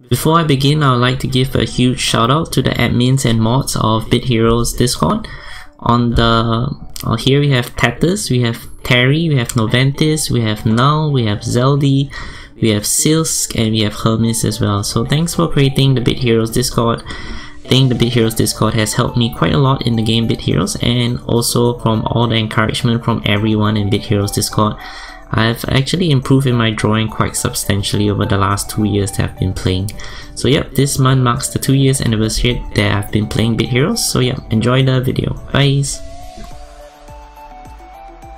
Before I begin, I would like to give a huge shout out to the admins and mods of Bit Heroes Discord. Here we have Tatus, we have Terry, we have Noventis, we have Null, we have Zeldy, we have Silsk, and we have Hermes as well. So thanks for creating the Bit Heroes Discord. I think the Bit Heroes Discord has helped me quite a lot in the game Bit Heroes, and also from all the encouragement from everyone in Bit Heroes Discord. I've actually improved in my drawing quite substantially over the last 2 years that I've been playing. So yep, this month marks the 2 years anniversary that I've been playing Bit Heroes, so yeah, enjoy the video. Bye!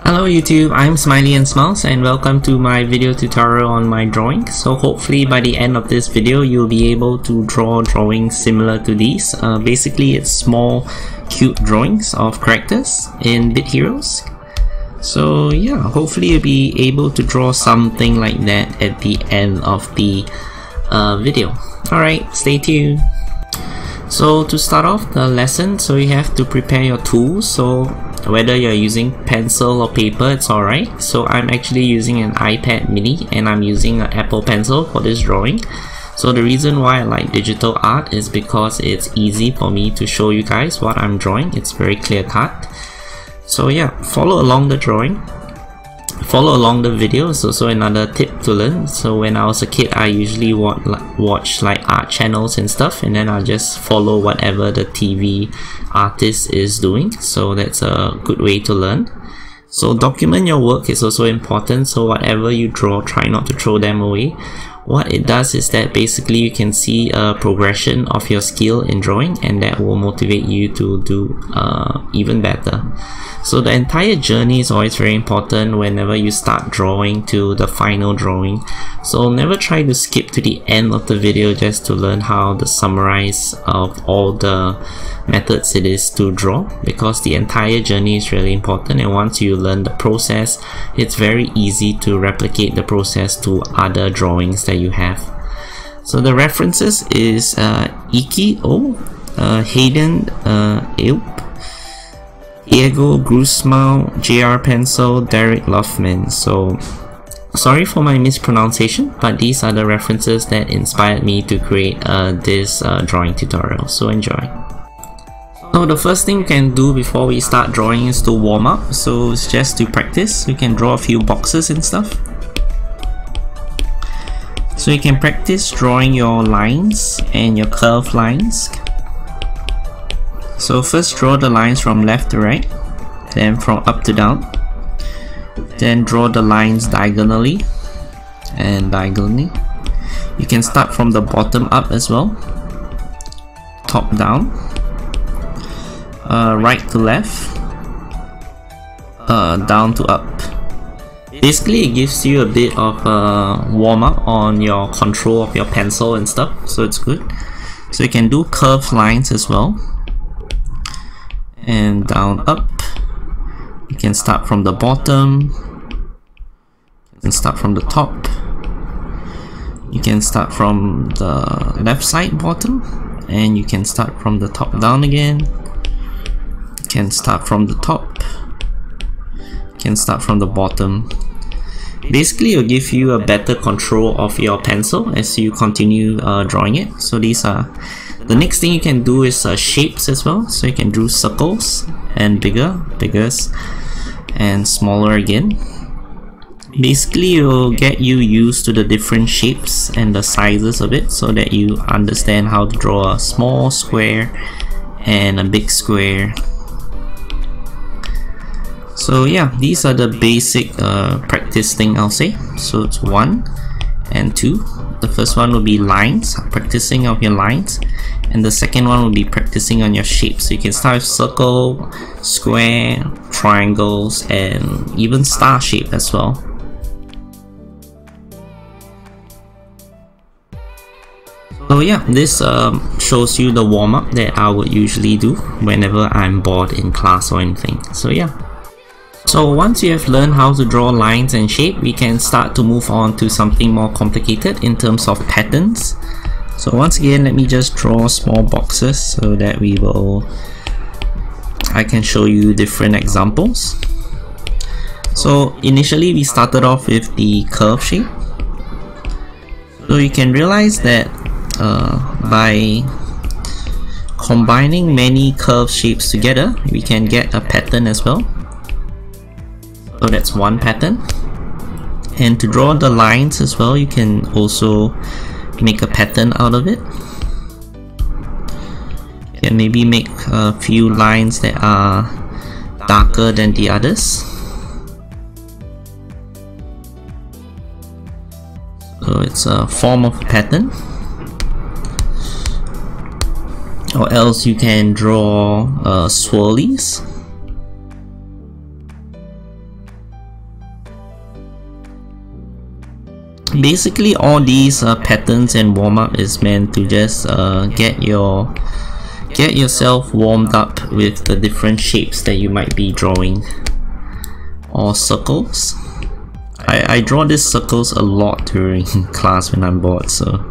Hello YouTube, I'm Smiiley Smiiles and welcome to my video tutorial on my drawing. So hopefully by the end of this video you'll be able to draw drawings similar to these. Basically it's small cute drawings of characters in Bit Heroes. So yeah, hopefully you'll be able to draw something like that at the end of the video. Alright, stay tuned. So to start off the lesson, so you have to prepare your tools. So whether you're using pencil or paper, it's alright. So I'm actually using an iPad mini and I'm using an Apple Pencil for this drawing. So the reason why I like digital art is because it's easy for me to show you guys what I'm drawing. It's very clear cut. So yeah, follow along the drawing, follow along the video. It's also another tip to learn. So when I was a kid, I usually watch like art channels and stuff, and then I'll just follow whatever the TV artist is doing. So that's a good way to learn. So document your work is also important. So whatever you draw, try not to throw them away. What it does is that basically you can see a progression of your skill in drawing, and that will motivate you to do even better. So the entire journey is always very important whenever you start drawing to the final drawing. So never try to skip to the end of the video just to learn how to summarize of all the methods it is to draw, because the entire journey is really important, and once you learn the process, it's very easy to replicate the process to other drawings that you have. So the references is Iki O, Hayden Ilp, Diego Grusmau, JR Pencil, Derek Loveman. So sorry for my mispronunciation, but these are the references that inspired me to create this drawing tutorial. So enjoy. So the first thing you can do before we start drawing is to warm up. So it's just to practice. You can draw a few boxes and stuff. So you can practice drawing your lines and your curved lines. So first draw the lines from left to right, then from up to down. Then draw the lines diagonally and diagonally. You can start from the bottom up as well, top down, right to left, down to up. Basically it gives you a bit of a warm up on your control of your pencil and stuff, so it's good. So you can do curved lines as well, and down up. You can start from the bottom, you can start from the top, you can start from the left side bottom, and you can start from the top down again. You can start from the top, you can start from the bottom. Basically it'll give you a better control of your pencil as you continue drawing it. So these are the next thing you can do is shapes as well. So you can do circles and bigger, and smaller again. Basically it will get you used to the different shapes and the sizes of it, so that you understand how to draw a small square and a big square. So yeah, these are the basic practice thing I'll say. So it's 1 and 2. The first one will be lines, practicing of your lines, and the second one will be practicing on your shapes. So you can start with circle, square, triangles, and even star shape as well. So yeah, this shows you the warm-up that I would usually do whenever I'm bored in class or anything. So yeah. So once you have learned how to draw lines and shape, we can start to move on to something more complicated in terms of patterns. So once again, let me just draw small boxes so that I can show you different examples. So initially we started off with the curve shape. So you can realize that by combining many curved shapes together, we can get a pattern as well. So that's one pattern. And to draw the lines as well, you can also make a pattern out of it. You can maybe make a few lines that are darker than the others. So it's a form of a pattern. Or else you can draw swirlies. Basically, all these patterns and warm-up is meant to just get yourself warmed up with the different shapes that you might be drawing. Or circles. I draw these circles a lot during class when I'm bored, so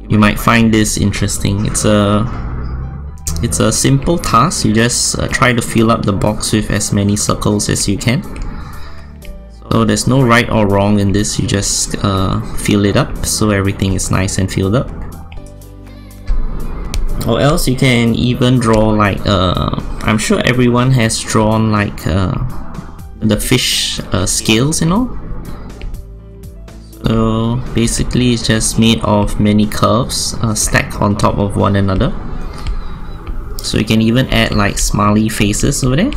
you might find this interesting. It's a simple task. You just try to fill up the box with as many circles as you can. So there's no right or wrong in this, you just fill it up so everything is nice and filled up. Or else you can even draw like, I'm sure everyone has drawn like the fish scales and all. So basically it's just made of many curves stacked on top of one another. So you can even add like smiley faces over there.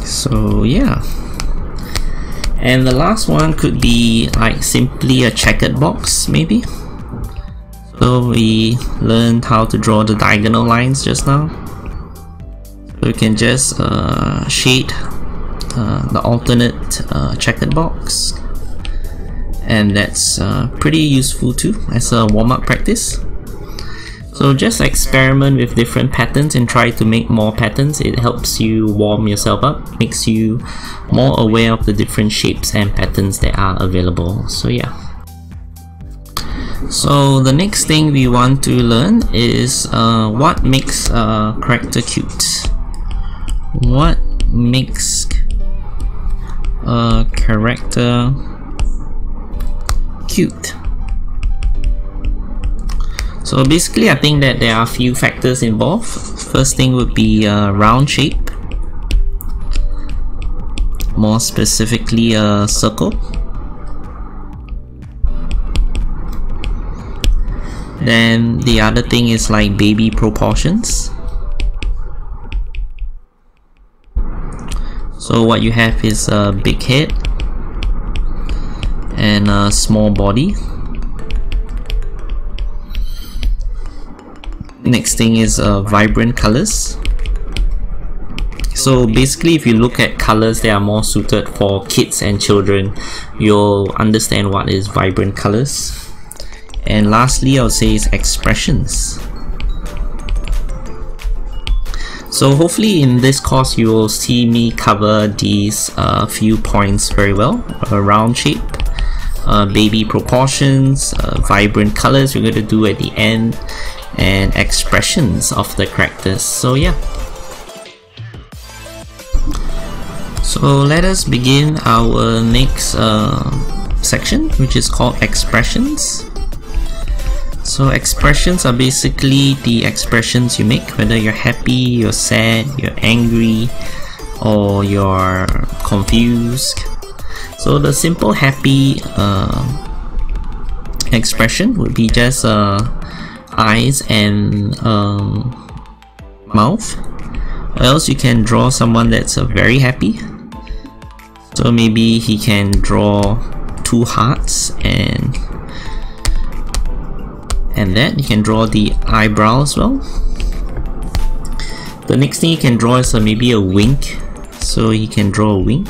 So yeah. And the last one could be like simply a checkered box maybe. So we learned how to draw the diagonal lines just now. So you can just shade the alternate checkered box. And that's pretty useful too as a warm-up practice. So just experiment with different patterns and try to make more patterns. It helps you warm yourself up, makes you more aware of the different shapes and patterns that are available. So yeah. So the next thing we want to learn is what makes a character cute. What makes a character cute? So basically I think that there are a few factors involved. First thing would be a round shape. More specifically a circle. Then the other thing is like baby proportions. So what you have is a big head and a small body. Next thing is vibrant colors. So basically if you look at colors that are more suited for kids and children, you'll understand what is vibrant colors. And lastly I would say is expressions. So hopefully in this course you will see me cover these few points very well. A round shape, baby proportions, vibrant colors we're going to do at the end, and expressions of the characters. So yeah. So let us begin our next section, which is called expressions. So expressions are basically the expressions you make, whether you're happy, you're sad, you're angry, or you're confused. So the simple happy expression would be just eyes and mouth. Or else you can draw someone that's very happy. So maybe he can draw two hearts and that. You can draw the eyebrow as well. The next thing you can draw is maybe a wink. So you can draw a wink.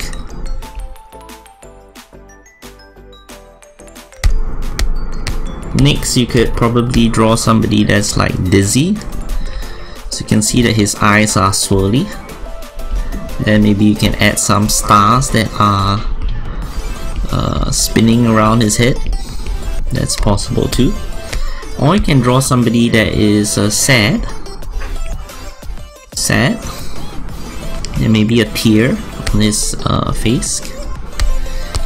Next you could probably draw somebody that's like dizzy. So you can see that his eyes are swirly. Then maybe you can add some stars that are spinning around his head. That's possible too. Or you can draw somebody that is sad. There may be a tear on his face.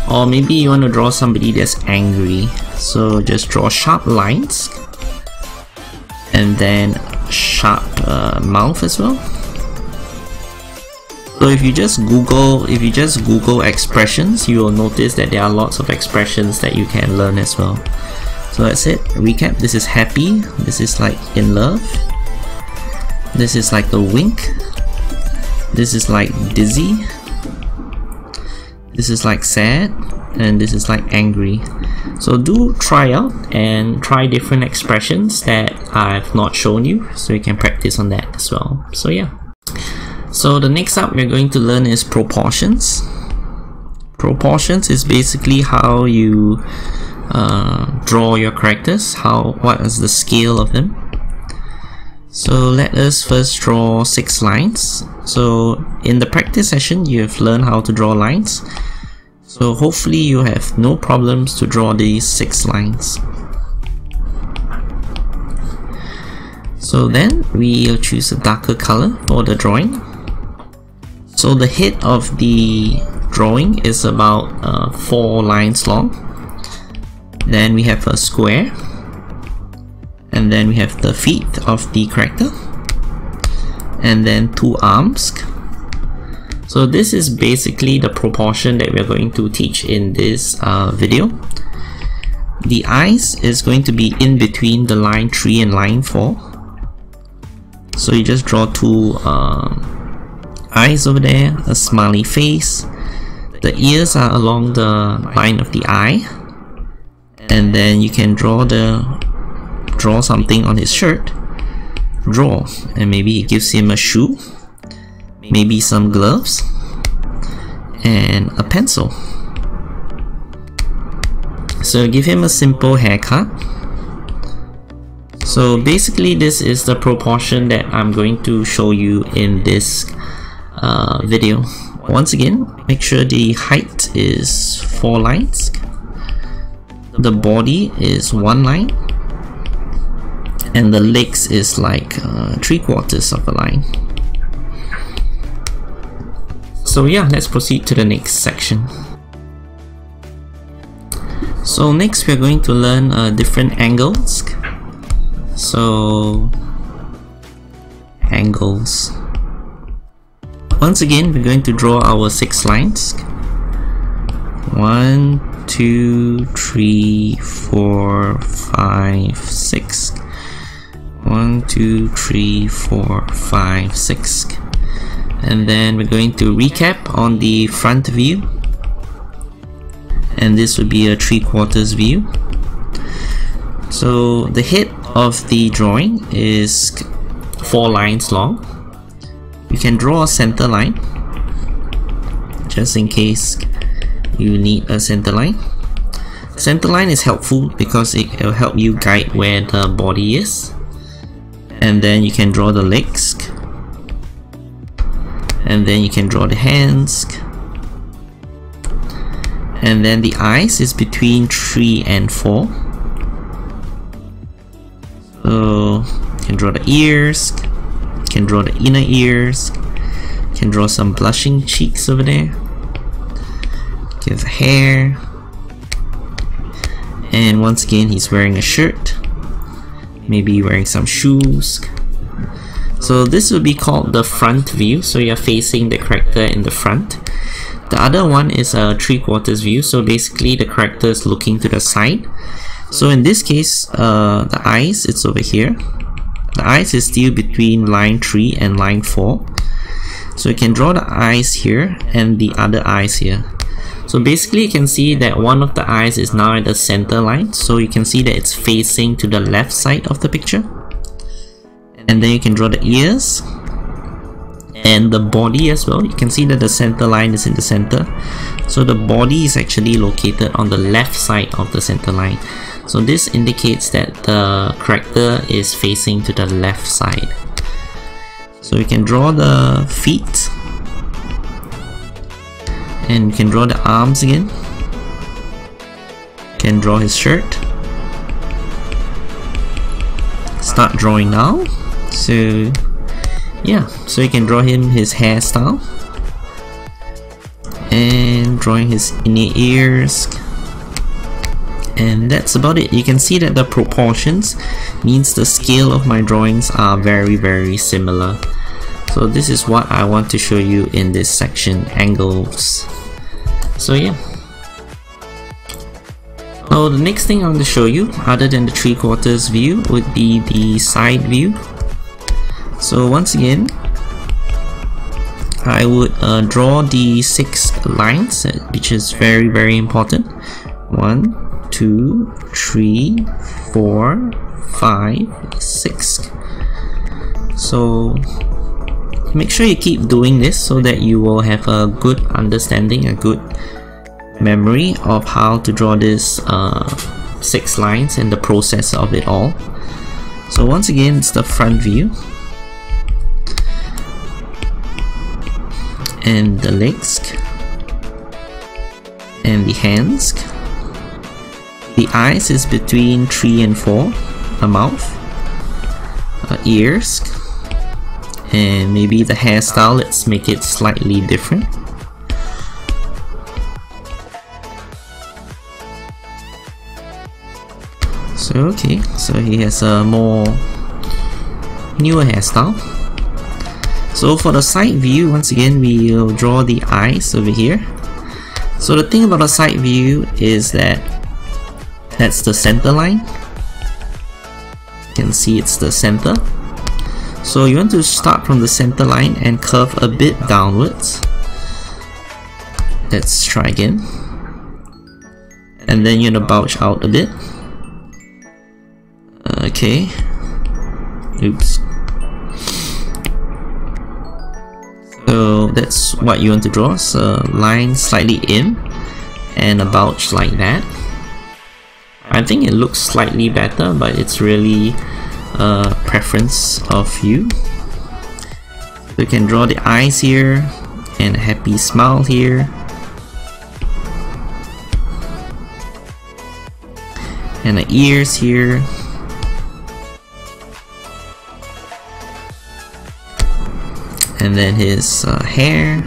Or maybe you want to draw somebody that's angry, so just draw sharp lines and then sharp mouth as well. So if you just Google expressions, you will notice that there are lots of expressions that you can learn as well. So that's it. Recap: this is happy, this is like in love, this is like a wink, this is like dizzy, this is like sad, and this is like angry. So do try out and try different expressions that I've not shown you, so you can practice on that as well. So yeah. So the next up we're going to learn is proportions. Proportions is basically how you draw your characters, what is the scale of them. So let us first draw 6 lines. So in the practice session you have learned how to draw lines, so hopefully you have no problems to draw these 6 lines. So then we'll choose a darker color for the drawing. So the head of the drawing is about 4 lines long. Then we have a square, and then we have the feet of the character, and then 2 arms. So this is basically the proportion that we're going to teach in this video. The eyes is going to be in between the line 3 and line 4. So you just draw 2 eyes over there, a smiley face. The ears are along the line of the eye, and then you can draw something on his shirt. Draw, and maybe it gives him a shoe, maybe some gloves, and a pencil. So give him a simple haircut. So basically this is the proportion that I'm going to show you in this video. Once again, make sure the height is 4 lines, the body is 1 line, and the legs is like 3/4 of a line. So yeah, let's proceed to the next section. So next we're going to learn different angles. So angles. Once again, we're going to draw our 6 lines. 1, 2, 3, 4, 5, 6. 1, 2, 3, 4, 5, 6. And then we're going to recap on the front view, and this would be a 3/4 view. So the head of the drawing is 4 lines long. You can draw a center line just in case you need a center line. Center line is helpful because it will help you guide where the body is. And then you can draw the legs, and then you can draw the hands, and then the eyes is between 3 and 4. So you can draw the ears, you can draw the inner ears, you can draw some blushing cheeks over there, give hair, and once again he's wearing a shirt, maybe wearing some shoes. So this will be called the front view, so you're facing the character in the front. The other one is a 3/4 view, so basically the character is looking to the side. So in this case, the eyes, it's over here. The eyes is still between line 3 and line 4. So you can draw the eyes here and the other eyes here. So basically you can see that one of the eyes is now at the center line, so you can see that it's facing to the left side of the picture. And then you can draw the ears and the body as well. You can see that the center line is in the center, so the body is actually located on the left side of the center line. So this indicates that the character is facing to the left side. So you can draw the feet, and you can draw the arms again. You can draw his shirt. Start drawing now. So yeah, so you can draw him his hairstyle, and drawing his inner ears, and that's about it. You can see that the proportions means the scale of my drawings are very similar. So this is what I want to show you in this section, angles. So yeah. So the next thing I want to show you, other than the 3/4 view, would be the side view. So once again, I would draw the 6 lines, which is very important. 1, 2, 3, 4, 5, 6. So make sure you keep doing this so that you will have a good understanding, a good memory of how to draw this 6 lines and the process of it all. So once again, it's the front view, and the legs, and the hands. The eyes is between 3 and 4, a mouth, ears, and maybe the hairstyle, let's make it slightly different. So okay, so he has a more newer hairstyle. So for the side view, once again, we will draw the eyes over here. So the thing about the side view is that that's the center line. You can see it's the center. So you want to start from the center line and curve a bit downwards. Let's try again. And then you want to bulge out a bit. Okay. Oops. So that's what you want to draw, so a line slightly in and a bulge like that. I think it looks slightly better, but it's really a preference of you. You can draw the eyes here and a happy smile here, and the ears here. And then his hair,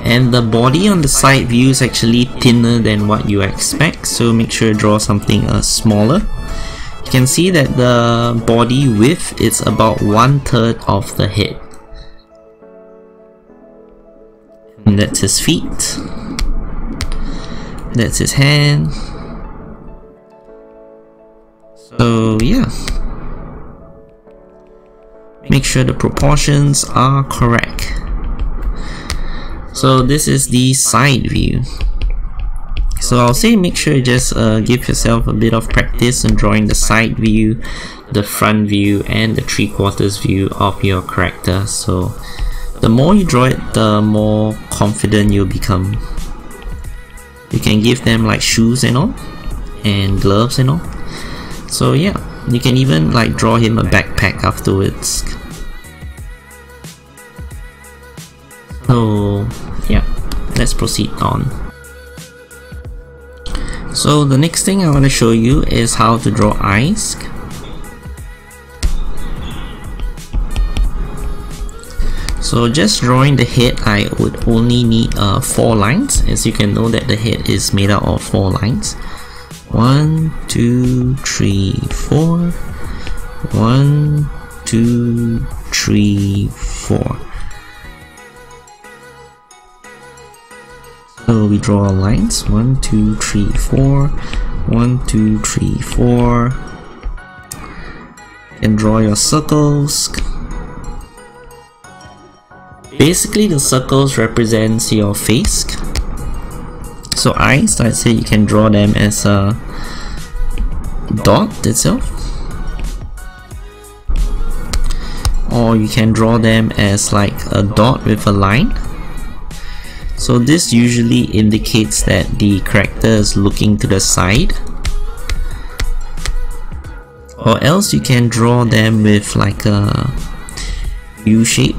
and the body on the side view is actually thinner than what you expect, so make sure to draw something smaller. You can see that the body width is about 1/3 of the head, and that's his feet, that's his hand. So yeah, make sure the proportions are correct. So this is the side view. So I'll say make sure you just give yourself a bit of practice on drawing the side view, the front view, and the 3/4 view of your character. So the more you draw it, the more confident you'll become. You can give them like shoes and all, and gloves and all. So yeah, you can even like draw him a backpack afterwards. So yeah, let's proceed on. So the next thing I want to show you is how to draw eyes. So just drawing the head, I would only need 4 lines. As you can know that the head is made out of 4 lines. 1, 2, 3, 4. 1, 2, 3, 4. So we draw our lines. 1, 2, 3, 4. 1, 2, 3, 4. And draw your circles. Basically, the circles represents your face. So eyes, I'd say you can draw them as a dot itself, or you can draw them as like a dot with a line. So this usually indicates that the character is looking to the side, or else you can draw them with like a U shape.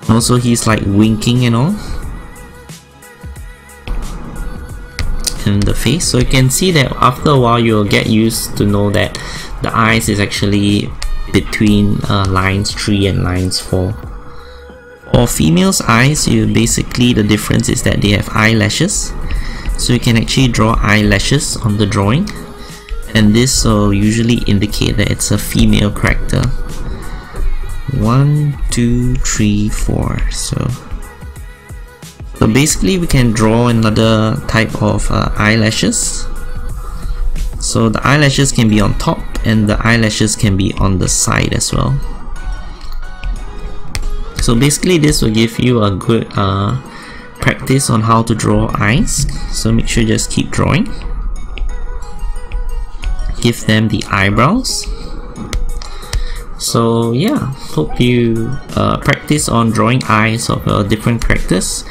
Also, he's like winking and all in the face, so you can see that after a while you'll get used to know that the eyes is actually between lines 3 and lines 4. For females' eyes, basically the difference is that they have eyelashes, so you can actually draw eyelashes on the drawing, and this will usually indicate that it's a female character. 1, 2, 3, 4. So basically we can draw another type of eyelashes. So the eyelashes can be on top and the eyelashes can be on the side as well. So basically this will give you a good practice on how to draw eyes. So make sure you just keep drawing. Give them the eyebrows. So yeah, hope you practice on drawing eyes of different characters.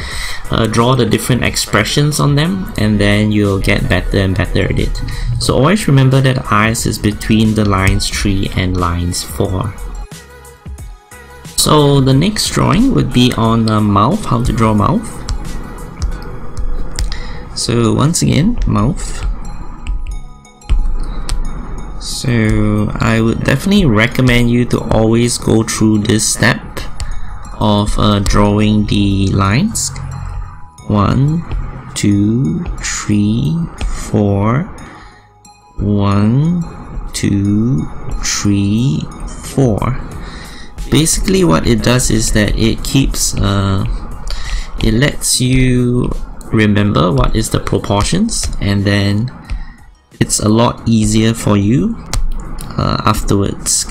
Draw the different expressions on them, and then you'll get better and better at it. So always remember that eyes is between the lines 3 and lines 4. So the next drawing would be on mouth, how to draw mouth. So once again, mouth. So I would definitely recommend you to always go through this step of drawing the lines. 1, 2, 3, 4. 1, 2, 3, 4. Basically what it does is that it keeps it lets you remember what is the proportions, and then it's a lot easier for you afterwards.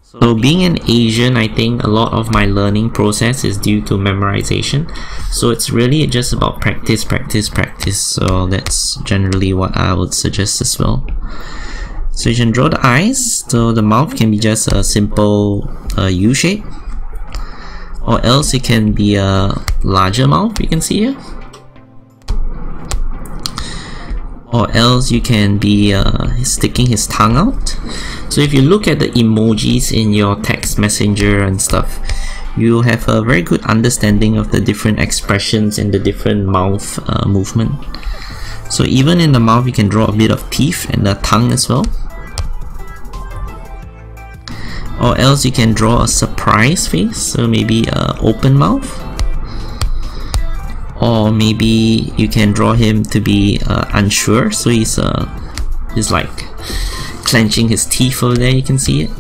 So being an Asian, I think a lot of my learning process is due to memorization. So it's really just about practice, practice, practice. So that's generally what I would suggest as well. So you can draw the eyes. So the mouth can be just a simple U shape, or else it can be a larger mouth, you can see here. Or else you can be sticking his tongue out. So if you look at the emojis in your text messenger and stuff, you'll have a very good understanding of the different expressions and the different mouth movement. So even in the mouth you can draw a bit of teeth and the tongue as well. Or else you can draw a surprise face, so maybe an open mouth. Or maybe you can draw him to be unsure, so he's like clenching his teeth over there, you can see it.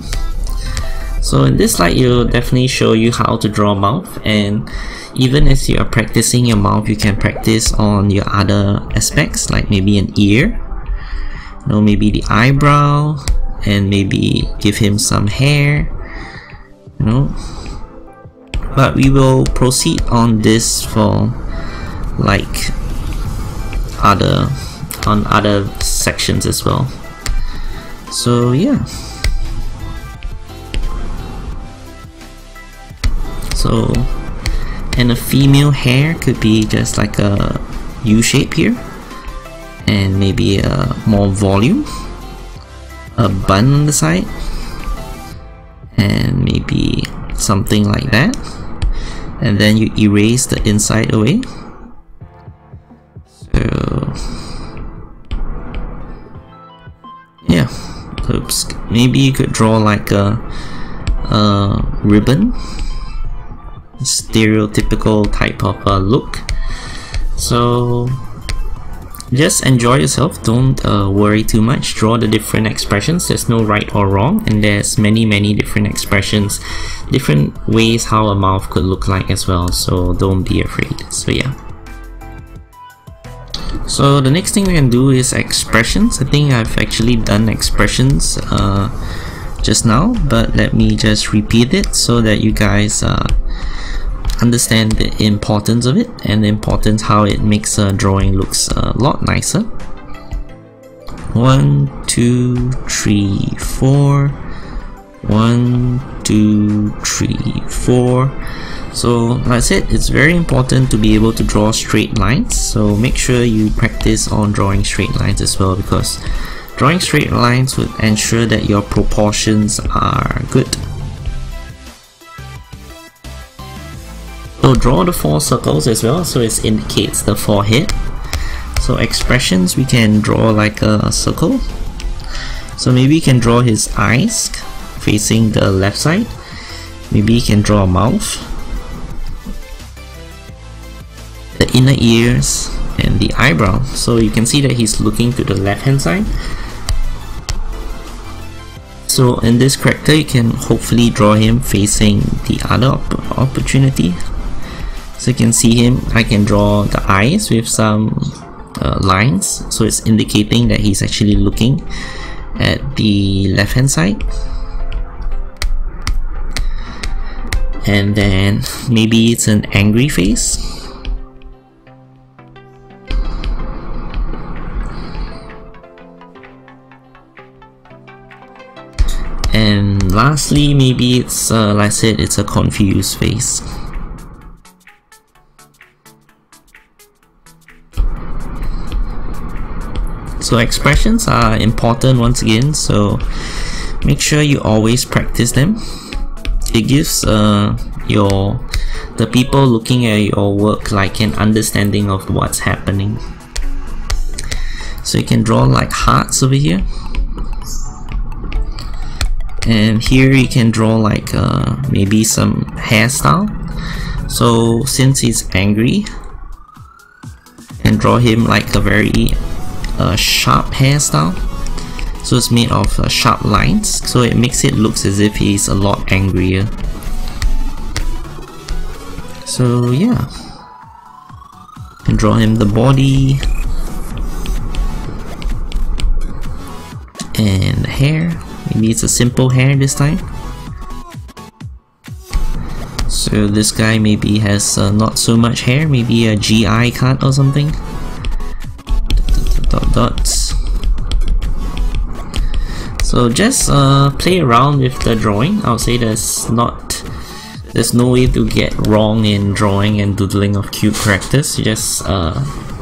So in this slide, it'll definitely show you how to draw a mouth, and even as you are practicing your mouth, you can practice on your other aspects, like maybe an ear, maybe the eyebrow, and maybe give him some hair, But we will proceed on this for like other sections as well. So yeah. So, and a female hair could be just like a U shape here, and maybe more volume, a bun on the side, and maybe something like that, and then you erase the inside away. So yeah, oops, maybe you could draw like a ribbon, stereotypical type of look. So just enjoy yourself, don't worry too much, draw the different expressions. There's no right or wrong, and there's many different expressions, different ways how a mouth could look like as well, so don't be afraid. So yeah. So the next thing we can do is expressions. I think I've actually done expressions just now, but let me just repeat it so that you guys understand the importance of it, and the importance how it makes a drawing looks a lot nicer. 1, 2, 3, 4. 1, 2, 3, 4. So like I said, it's very important to be able to draw straight lines, so make sure you practice on drawing straight lines as well, because drawing straight lines would ensure that your proportions are good. So draw the 4 circles as well, so it indicates the forehead. So expressions, we can draw like a circle, So maybe you can draw his eyes facing the left side. Maybe you can draw a mouth, the inner ears, and the eyebrow. So you can see that he's looking to the left hand side. So in this character, you can hopefully draw him facing the other opportunity. So you can see him, I can draw the eyes with some lines, so it's indicating that he's actually looking at the left hand side. And then maybe it's an angry face. And lastly, maybe it's like I said, it's a confused face. So expressions are important once again, so make sure you always practice them. It gives the people looking at your work like an understanding of what's happening. So you can draw like hearts over here, and here you can draw like maybe some hairstyle. So since he's angry, you can draw him like a very sharp hairstyle. So it's made of sharp lines, so it makes it look as if he's a lot angrier. So yeah, you can draw him the body and the hair. Maybe it's a simple hair this time. So this guy maybe has not so much hair, maybe a GI cut or something. Dots. So just play around with the drawing. I would say there's no way to get wrong in drawing and doodling of cute characters. You just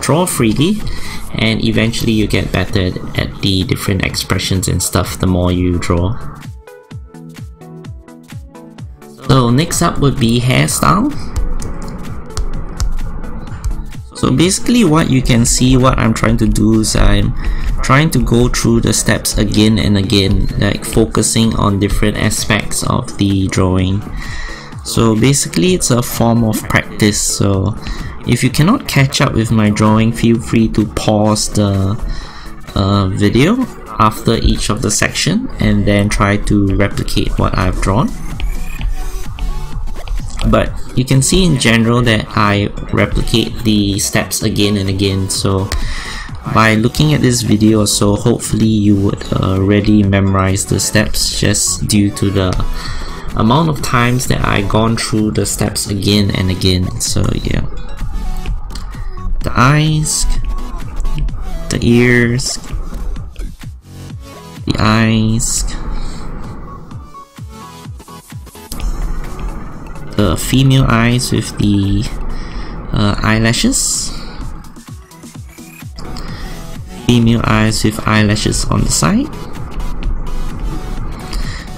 draw freely, and eventually you get better at the different expressions and stuff the more you draw. So next up would be hairstyle. So basically what you can see, what I'm trying to do is I'm trying to go through the steps again and again, like focusing on different aspects of the drawing. So basically it's a form of practice. So if you cannot catch up with my drawing, feel free to pause the video after each of the section and then try to replicate what I've drawn. But you can see in general that I replicate the steps again and again. So by looking at this video or so, hopefully you would already memorize the steps just due to the amount of times that I've gone through the steps again and again. So yeah, the eyes, the ears, the eyes, the female eyes with the eyelashes, female eyes with eyelashes on the side.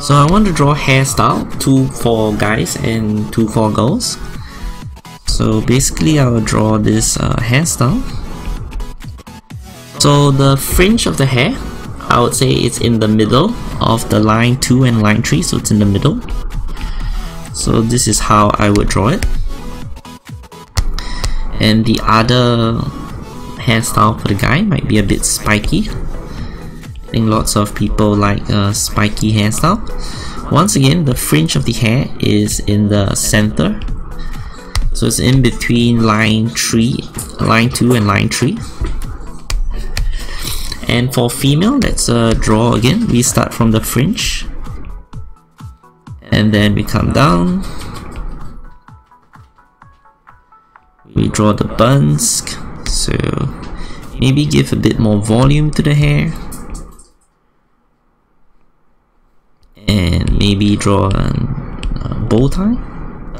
So I want to draw hairstyle, 2 for guys and 2 for girls. So basically I will draw this hairstyle. So the fringe of the hair, I would say it's in the middle of the line 2 and line 3, so it's in the middle. So this is how I would draw it. And the other hairstyle for the guy might be a bit spiky. I think lots of people like a spiky hairstyle. Once again, the fringe of the hair is in the center. So it's in between line 2 and line 3. And for female, let's draw again. We start from the fringe, and then we come down. We draw the buns, so maybe give a bit more volume to the hair, and maybe draw a bow tie,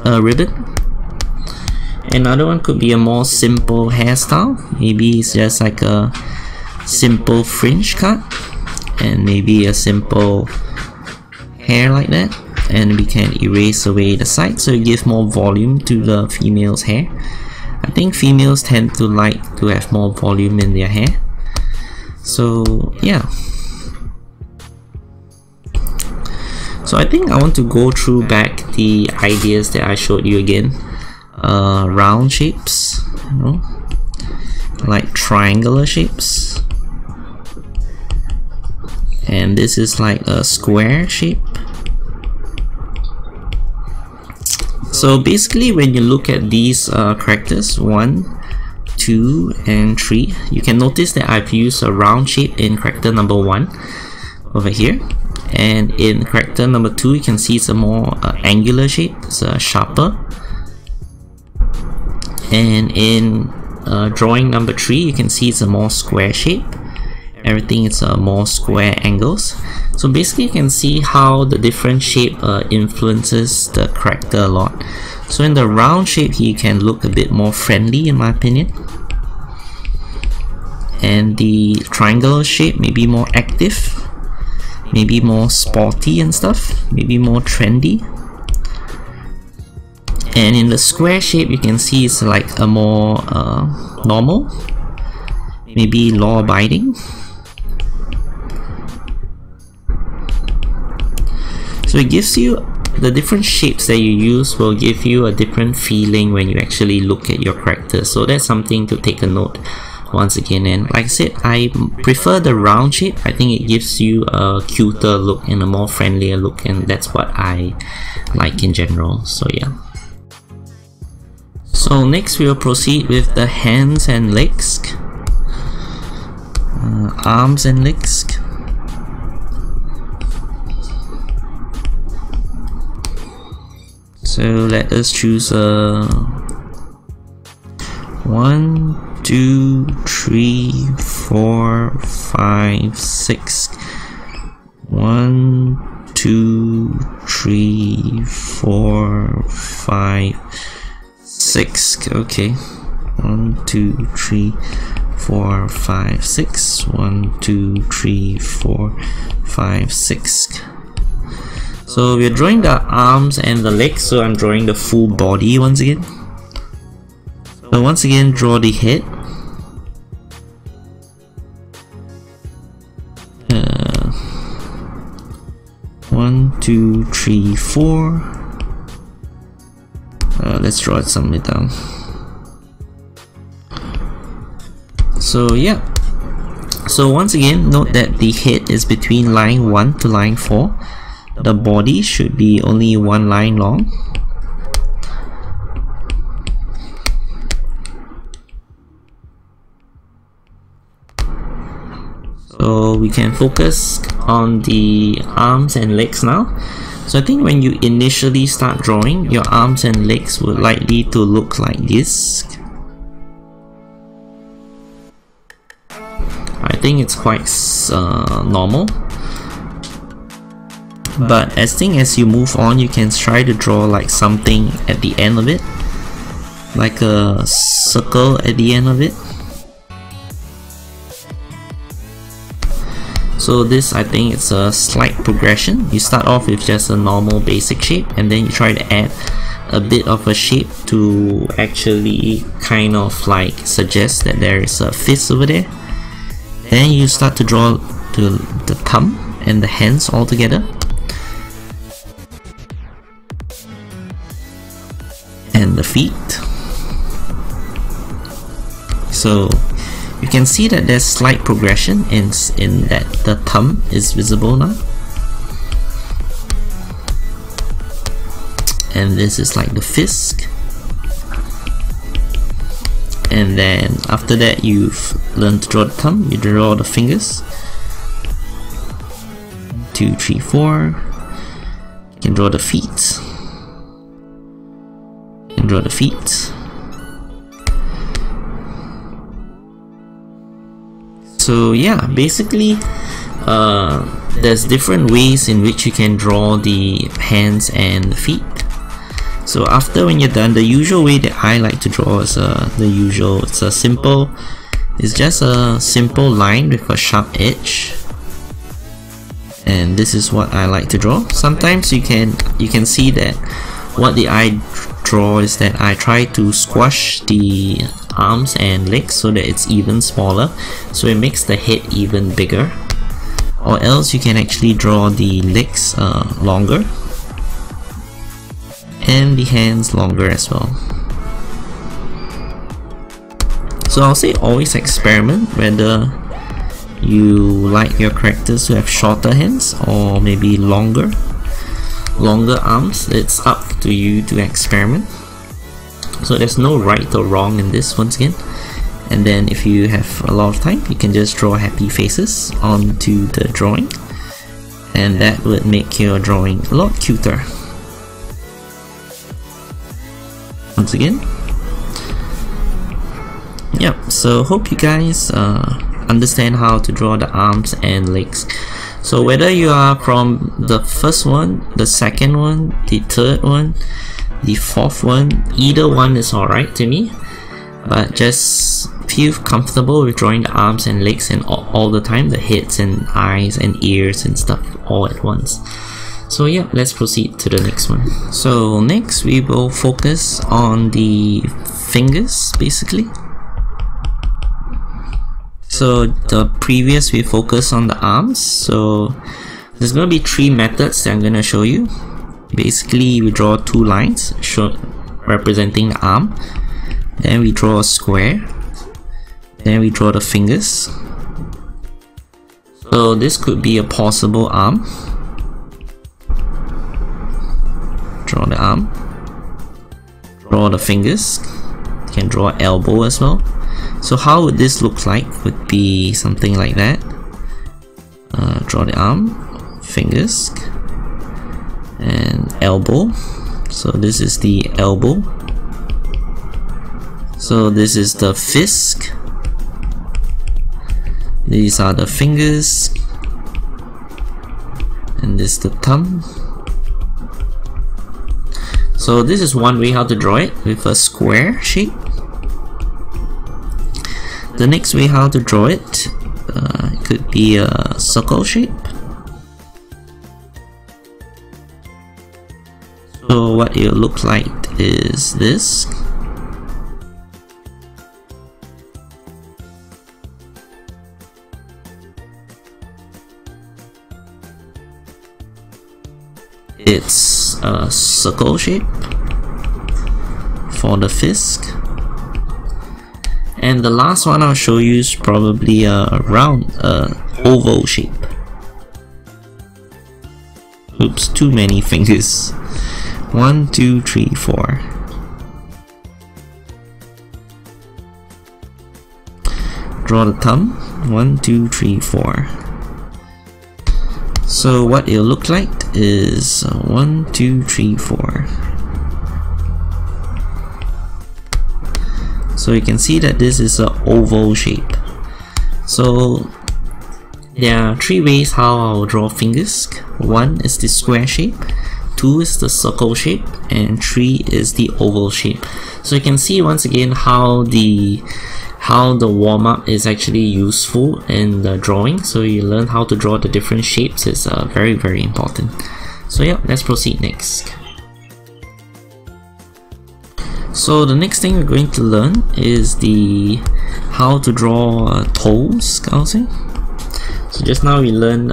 a ribbon. Another one could be a more simple hairstyle. Maybe it's just like a simple fringe cut, and maybe a simple hair like that, and we can erase away the side so it gives more volume to the female's hair. I think females tend to like to have more volume in their hair. So yeah, So I think I want to go through back the ideas that I showed you again. Round shapes, you know, like triangular shapes, and this is like a square shape. So basically when you look at these characters 1, 2 and 3, you can notice that I've used a round shape in character number 1 over here, and in character number 2 you can see it's a more angular shape, it's sharper, and in drawing number 3 you can see it's a more square shape. Everything is more square angles. So basically you can see how the different shape influences the character a lot. So in the round shape he can look a bit more friendly in my opinion, and the triangular shape may be more active, maybe more sporty and stuff, maybe more trendy. And in the square shape you can see it's like a more normal, maybe law-abiding. So it gives you, the different shapes that you use will give you a different feeling when you actually look at your character. So that's something to take a note once again. And like I said, I prefer the round shape. I think it gives you a cuter look and a more friendlier look, and that's what I like in general. So yeah. So next we will proceed with the hands and legs, arms and legs. So let us choose 1, 2, 3, 4, 5, 6. 1, 2, 3, 4, 5, 6. Okay. 1, 2, 3, 4, 5, 6. 1, 2, 3, 4, 5, 6. So we're drawing the arms and the legs, so I'm drawing the full body once again. So once again, draw the head. 1, 2, 3, 4. Let's draw it somewhere down. So yeah. So once again, note that the head is between line 1 to line 4. The body should be only 1 line long. So we can focus on the arms and legs now. So I think when you initially start drawing, your arms and legs would likely to look like this. I think it's quite normal. But as you move on, you can try to draw like something at the end of it, like a circle at the end of it. So this, I think it's a slight progression. You start off with just a normal basic shape, and then you try to add a bit of a shape to actually kind of like suggest that there is a fist over there. Then you start to draw the thumb and the hands all together. And the feet. So you can see that there's slight progression in that the thumb is visible now, and this is like the fist, and then after that you've learned to draw the thumb, you draw the fingers. 2, 3, 4. You can draw the feet. Draw the feet. So yeah, basically there's different ways in which you can draw the hands and the feet. So after when you're done, the usual way that I like to draw is it's just a simple line with a sharp edge, and this is what I like to draw. Sometimes you can see that what the eye draw is that I try to squash the arms and legs so that it's even smaller, so it makes the head even bigger or else you can actually draw the legs longer and the hands longer as well. So I'll say always experiment whether you like your characters to have shorter hands or maybe longer arms. It's up to you to experiment. So there's no right or wrong in this once again. And then if you have a lot of time, you can just draw happy faces onto the drawing, and that would make your drawing a lot cuter. Once again, yep, so hope you guys understand how to draw the arms and legs. So whether you are from the first one, the second one, the third one, the fourth one, either one is alright to me, but just feel comfortable with drawing the arms and legs and all the time, the heads and eyes and ears and stuff all at once. So yeah, let's proceed to the next one. So next we will focus on the fingers basically. So the previous we focused on the arms, so there's going to be 3 methods that I'm going to show you. Basically we draw 2 lines representing the arm, then we draw a square, then we draw the fingers. So this could be a possible arm. Draw the arm, draw the fingers, you can draw elbow as well. So how would this look like? Would be something like that. Draw the arm, fingers, and elbow. So this is the elbow. So this is the fist. These are the fingers, and this is the thumb. So this is one way how to draw it, with a square shape. The next way how to draw it could be a circle shape. So what it will look like is this. It's a circle shape for the fist. And the last one I'll show you is probably a round, oval shape. Oops, too many fingers. 1, 2, 3, 4. Draw the thumb. 1, 2, 3, 4. So what it'll look like is 1, 2, 3, 4. So you can see that this is an oval shape. So there are 3 ways how I'll draw fingers. 1 is the square shape, 2 is the circle shape, and 3 is the oval shape. So you can see once again how the warm-up is actually useful in the drawing. So you learn how to draw the different shapes is very important. So yeah, let's proceed next. So the next thing we're going to learn is how to draw toes, I'll say. So just now we learned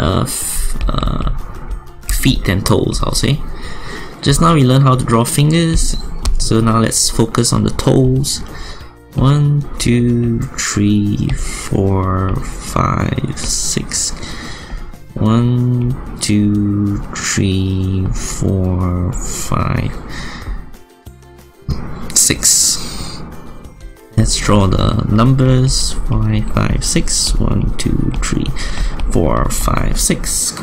feet and toes, I'll say. Just now we learned how to draw fingers. So now let's focus on the toes. 1, 2, 3, 4, 5, 6. 1, 2, 3, 4, 5, 6. Let's draw the numbers. 5, 5, 6. 1, 2, 3, 4, 5, 6.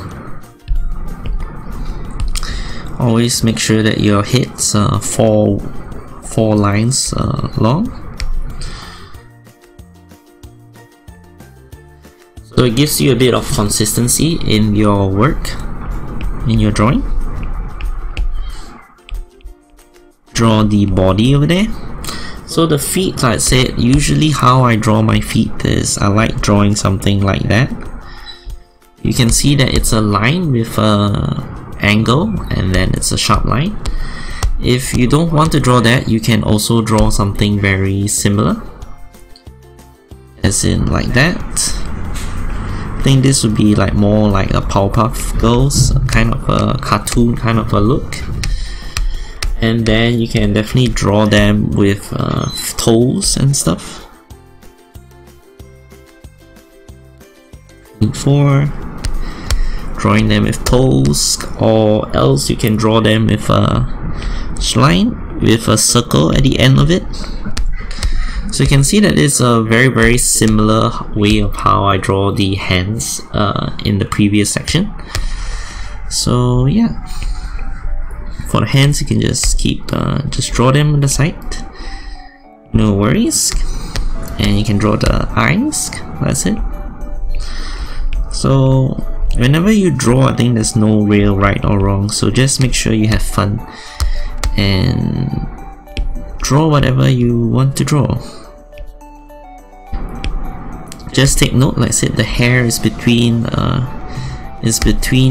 Always make sure that your heads are four lines long. So it gives you a bit of consistency in your work, in your drawing. Draw the body over there. So the feet, like I said, usually how I draw my feet is I like drawing something like that. You can see that it's a line with a angle and then it's a sharp line. If you don't want to draw that, you can also draw something very similar, as in like that. I think this would be like more like a Powerpuff Girls kind of a cartoon kind of a look. And then you can definitely draw them with toes and stuff. 4, drawing them with toes, or else you can draw them with a line with a circle at the end of it. So you can see that it's a very similar way of how I draw the hands in the previous section. So yeah, for the hands you can just keep just draw them on the side, no worries. And you can draw the eyes, that's it. So whenever you draw, I think there's no real right or wrong, so just make sure you have fun and draw whatever you want to draw. Just take note, like I said, the hair is between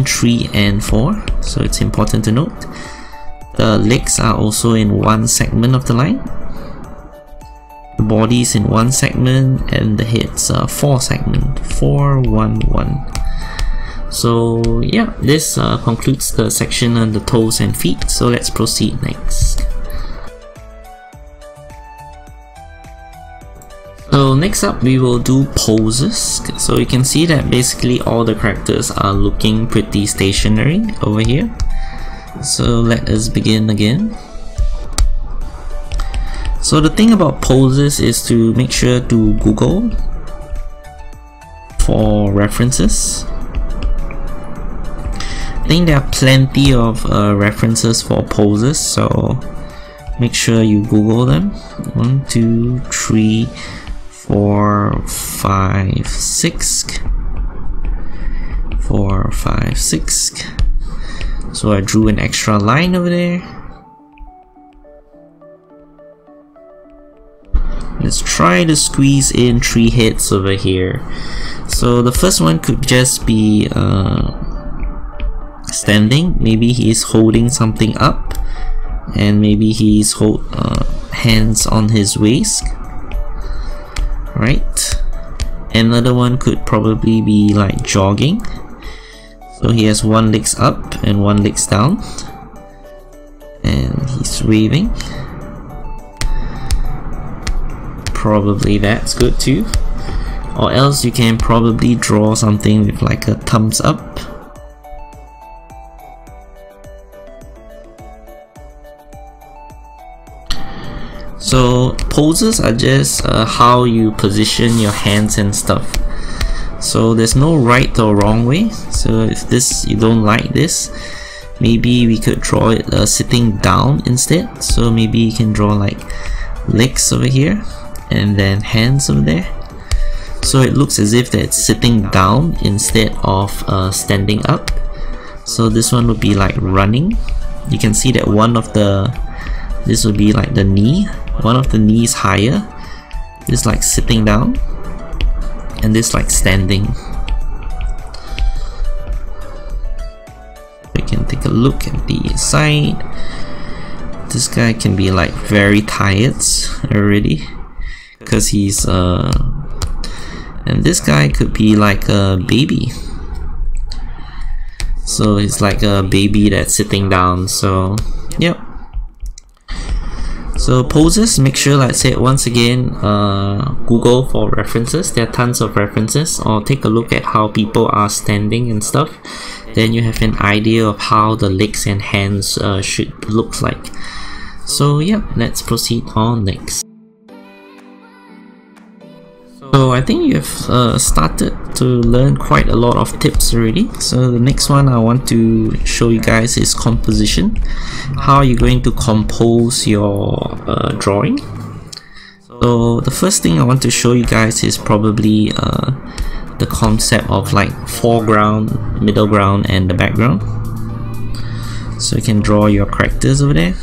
3 and 4, so it's important to note. The legs are also in one segment of the line, the body is in one segment, and the head's 4 segment, 4 1 1. So yeah, this concludes the section on the toes and feet, so let's proceed next. So next up we will do poses. So you can see that basically all the characters are looking pretty stationary over here. So let us begin again. So the thing about poses is to make sure to Google for references. I think there are plenty of references for poses, so make sure you Google them. 1 2 3 4 5 6 4 5 6. So I drew an extra line over there. Let's try to squeeze in 3 heads over here. So the first one could just be standing. Maybe he's holding something up, and maybe he's hands on his waist. Right. Another one could probably be like jogging. So he has one leg up and one leg down, and he's waving. Probably that's good too. Or else you can probably draw something with like a thumbs up. So poses are just how you position your hands and stuff. So there's no right or wrong way. So if you don't like this, maybe we could draw it sitting down instead. So maybe you can draw like legs over here and then hands over there. So it looks as if it's sitting down instead of standing up. So this one would be like running. You can see that this would be like the knee. One of the knees higher. This like sitting down, and this like standing. We can take a look at the side. This guy can be like very tired already, because he's and this guy could be like a baby. So he's like a baby that's sitting down. So yep. So poses, make sure, like I said, once again, Google for references. There are tons of references, or take a look at how people are standing and stuff. Then you have an idea of how the legs and hands should look like. So yeah, let's proceed on next. So I think you've started to learn quite a lot of tips already. So the next one I want to show you guys is composition. How you're going to compose your drawing. So the first thing I want to show you guys is probably the concept of like foreground, middle ground, and the background. So you can draw your characters over there,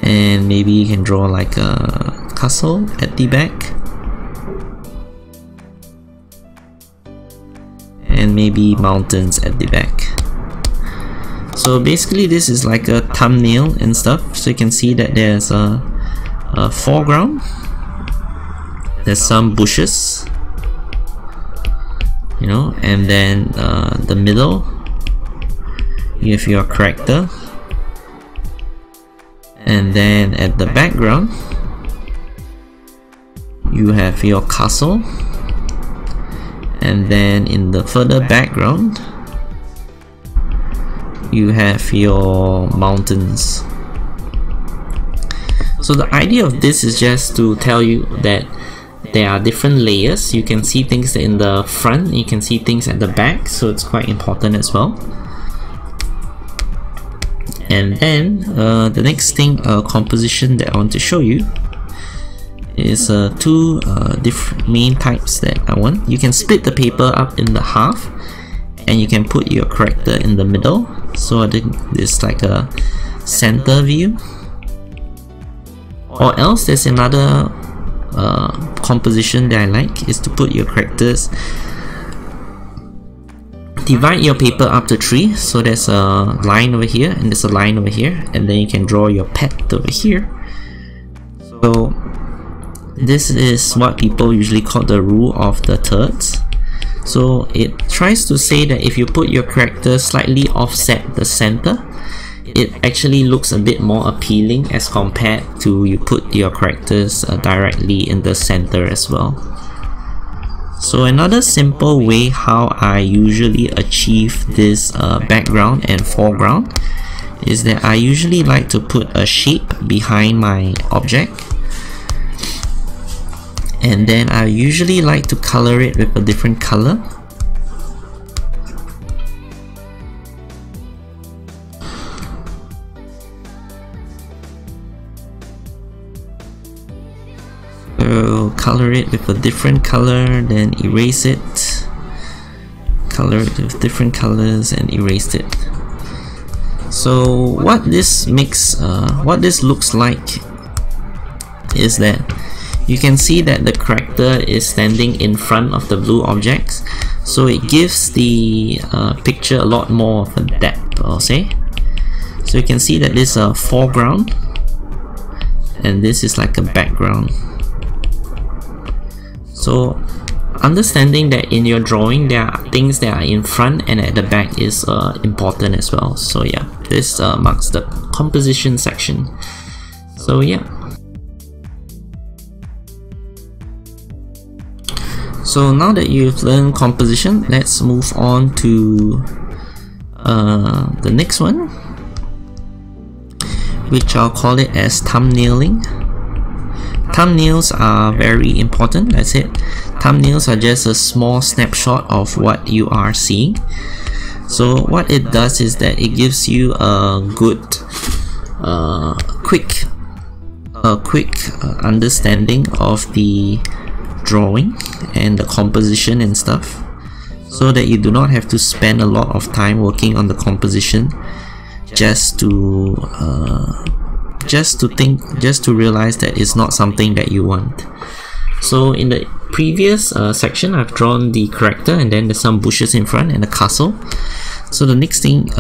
and maybe you can draw like a castle at the back, and maybe mountains at the back. So basically this is like a thumbnail and stuff. So you can see that there's a foreground, there's some bushes, you know, and then the middle you have your character, and then at the background you have your castle, and then in the further background you have your mountains. So the idea of this is just to tell you that there are different layers. You can see things in the front, you can see things at the back, so it's quite important as well. And then the next thing, composition that I want to show you is two different main types that I want. You can split the paper up in the half, and you can put your character in the middle. So I think it's like a center view. Or else there's another composition that I like, is to put your characters, divide your paper up to 3, so there's a line over here and there's a line over here, and then you can draw your pet over here. So this is what people usually call the rule of the thirds. So it tries to say that if you put your character slightly offset the center, it actually looks a bit more appealing as compared to you put your characters directly in the center as well. So another simple way how I usually achieve this background and foreground is that I usually like to put a shape behind my object, and then I usually like to color it with a different color. So color it with a different color, then erase it, color it with different colors and erase it. So what this makes, what this looks like is that you can see that the character is standing in front of the blue objects, so it gives the picture a lot more of a depth, I'll say. So you can see that this is a foreground and this is like a background. So understanding that in your drawing there are things that are in front and at the back is important as well. So yeah, this marks the composition section. So yeah. So now that you've learned composition, let's move on to the next one, which I'll call it as thumbnailing. Thumbnails are very important. That's it. Thumbnails are just a small snapshot of what you are seeing. So what it does is that it gives you a good quick understanding of the drawing and the composition and stuff, so that you do not have to spend a lot of time working on the composition just to realize that it's not something that you want. So in the previous section, I've drawn the character, and then there's some bushes in front and a castle. So the next thing,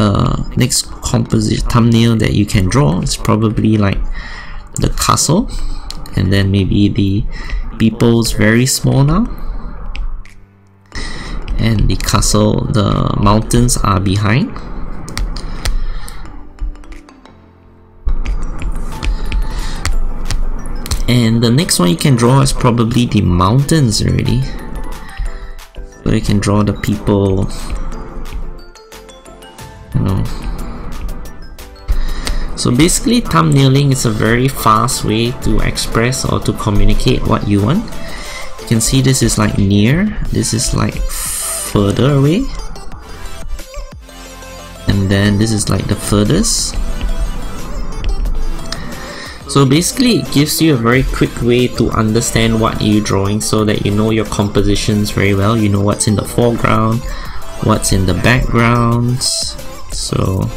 next composite thumbnail that you can draw is probably like the castle, and then maybe the people's very small now, and the castle, the mountains are behind. And the next one you can draw is probably the mountains already. So you can draw the people, you know. So basically thumbnailing is a very fast way to express or to communicate what you want. You can see this is like near, this is like further away, and then this is like the furthest. So basically it gives you a very quick way to understand what you're drawing, so that you know your compositions very well. You know what's in the foreground, what's in the backgrounds. So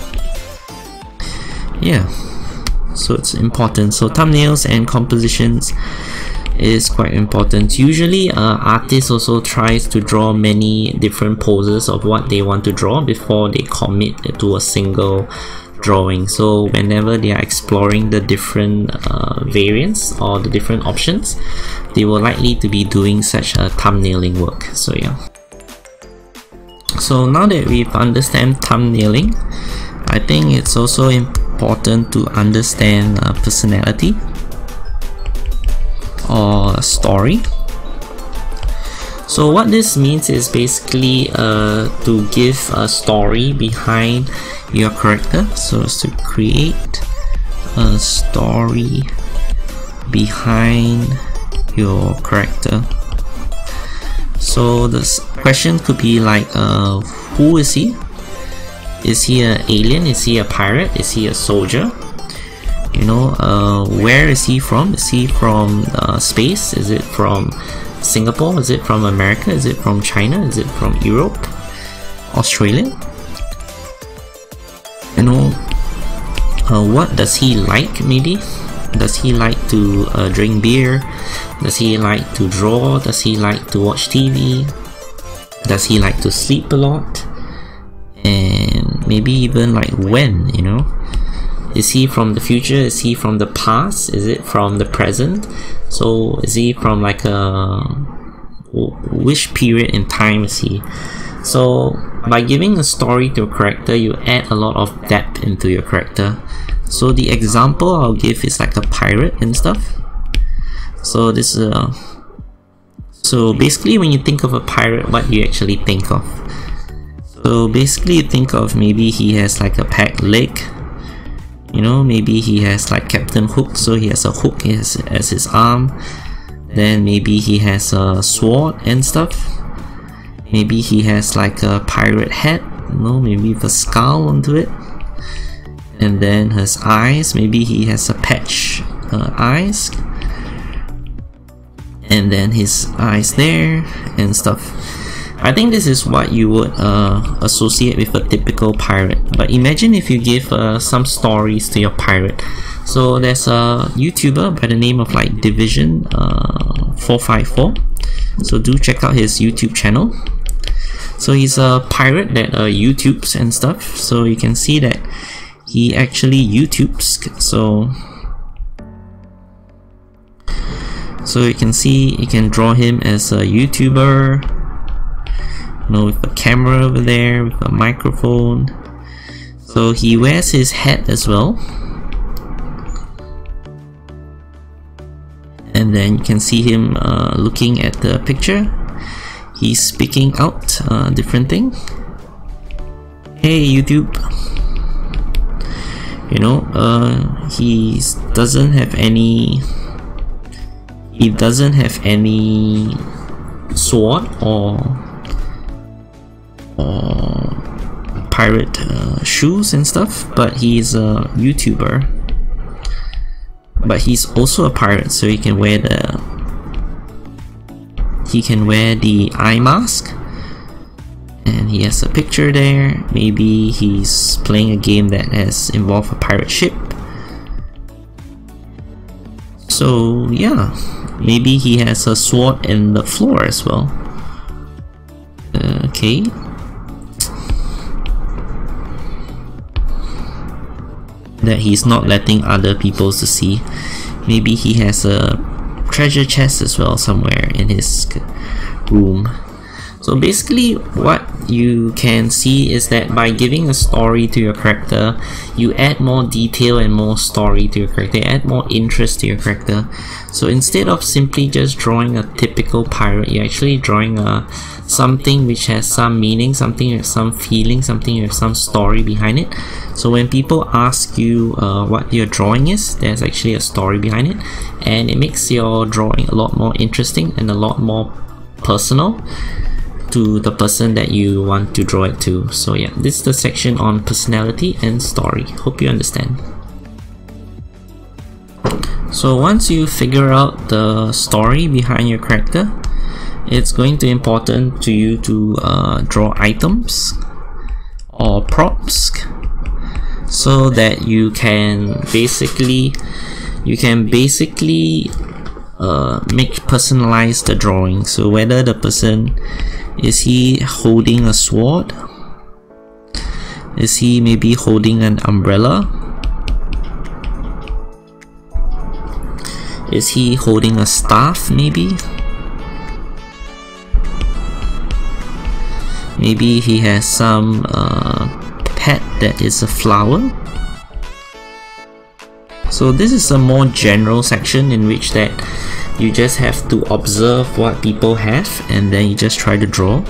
yeah, so it's important. So thumbnails and compositions is quite important. Usually artists also tries to draw many different poses of what they want to draw before they commit to a single drawing. So whenever they are exploring the different variants or the different options, they will likely to be doing such a thumbnailing work. So yeah. So now that we've understand thumbnailing, I think it's also important to understand personality or story. So what this means is basically to give a story behind your character. So it's to create a story behind your character. So this question could be like, who is he? Is he an alien? Is he a pirate? Is he a soldier? You know, where is he from? Is he from space? Is it from Singapore? Is it from America? Is it from China? Is it from Europe? Australia? You know, what does he like maybe? Does he like to drink beer? Does he like to draw? Does he like to watch TV? Does he like to sleep a lot? And maybe even like when, you know? Is he from the future? Is he from the past? Is it from the present? So is he from like which period in time is he? So by giving a story to a character, you add a lot of depth into your character. So the example I'll give is like a pirate and stuff. So this is so basically when you think of a pirate, what do you actually think of? So basically you think of maybe he has like a peg leg. You know, maybe he has like Captain Hook, so he has a hook as his arm. Then maybe he has a sword and stuff. Maybe he has like a pirate hat, you know, maybe with a skull onto it. And then his eyes, maybe he has a patch eyes. And then his eyes there and stuff. I think this is what you would associate with a typical pirate. But imagine if you give some stories to your pirate. So there's a YouTuber by the name of like Division-454. So do check out his YouTube channel. So he's a pirate that YouTubes and stuff. So you can see that he actually YouTubes. So you can see, you can draw him as a YouTuber. You know, with a camera over there, with a microphone. So he wears his hat as well. And then you can see him looking at the picture. He's speaking out different thing. Hey YouTube. You know, he doesn't have any sword or pirate shoes and stuff, but he's a YouTuber. But he's also a pirate, so he can wear the eye mask, and he has a picture there. Maybe he's playing a game that has involved a pirate ship. So yeah, maybe he has a sword in the floor as well. Okay. That he's not letting other people to see. Maybe he has a treasure chest as well somewhere in his room. So basically what you can see is that by giving a story to your character, you add more detail and more story to your character, add more interest to your character. So instead of simply just drawing a typical pirate, you're actually drawing something which has some meaning, something with some feeling, something with some story behind it. So when people ask you what your drawing is, there's actually a story behind it, and it makes your drawing a lot more interesting and a lot more personal to the person that you want to draw it to. So yeah, this is the section on personality and story. Hope you understand. So once you figure out the story behind your character, it's going to be important to you to draw items or props, so that you can basically personalize the drawing. So whether the person, is he holding a sword? Is he maybe holding an umbrella? Is he holding a staff maybe? Maybe he has some pet that is a flower. So this is a more general section in which that you just have to observe what people have and then you just try to draw.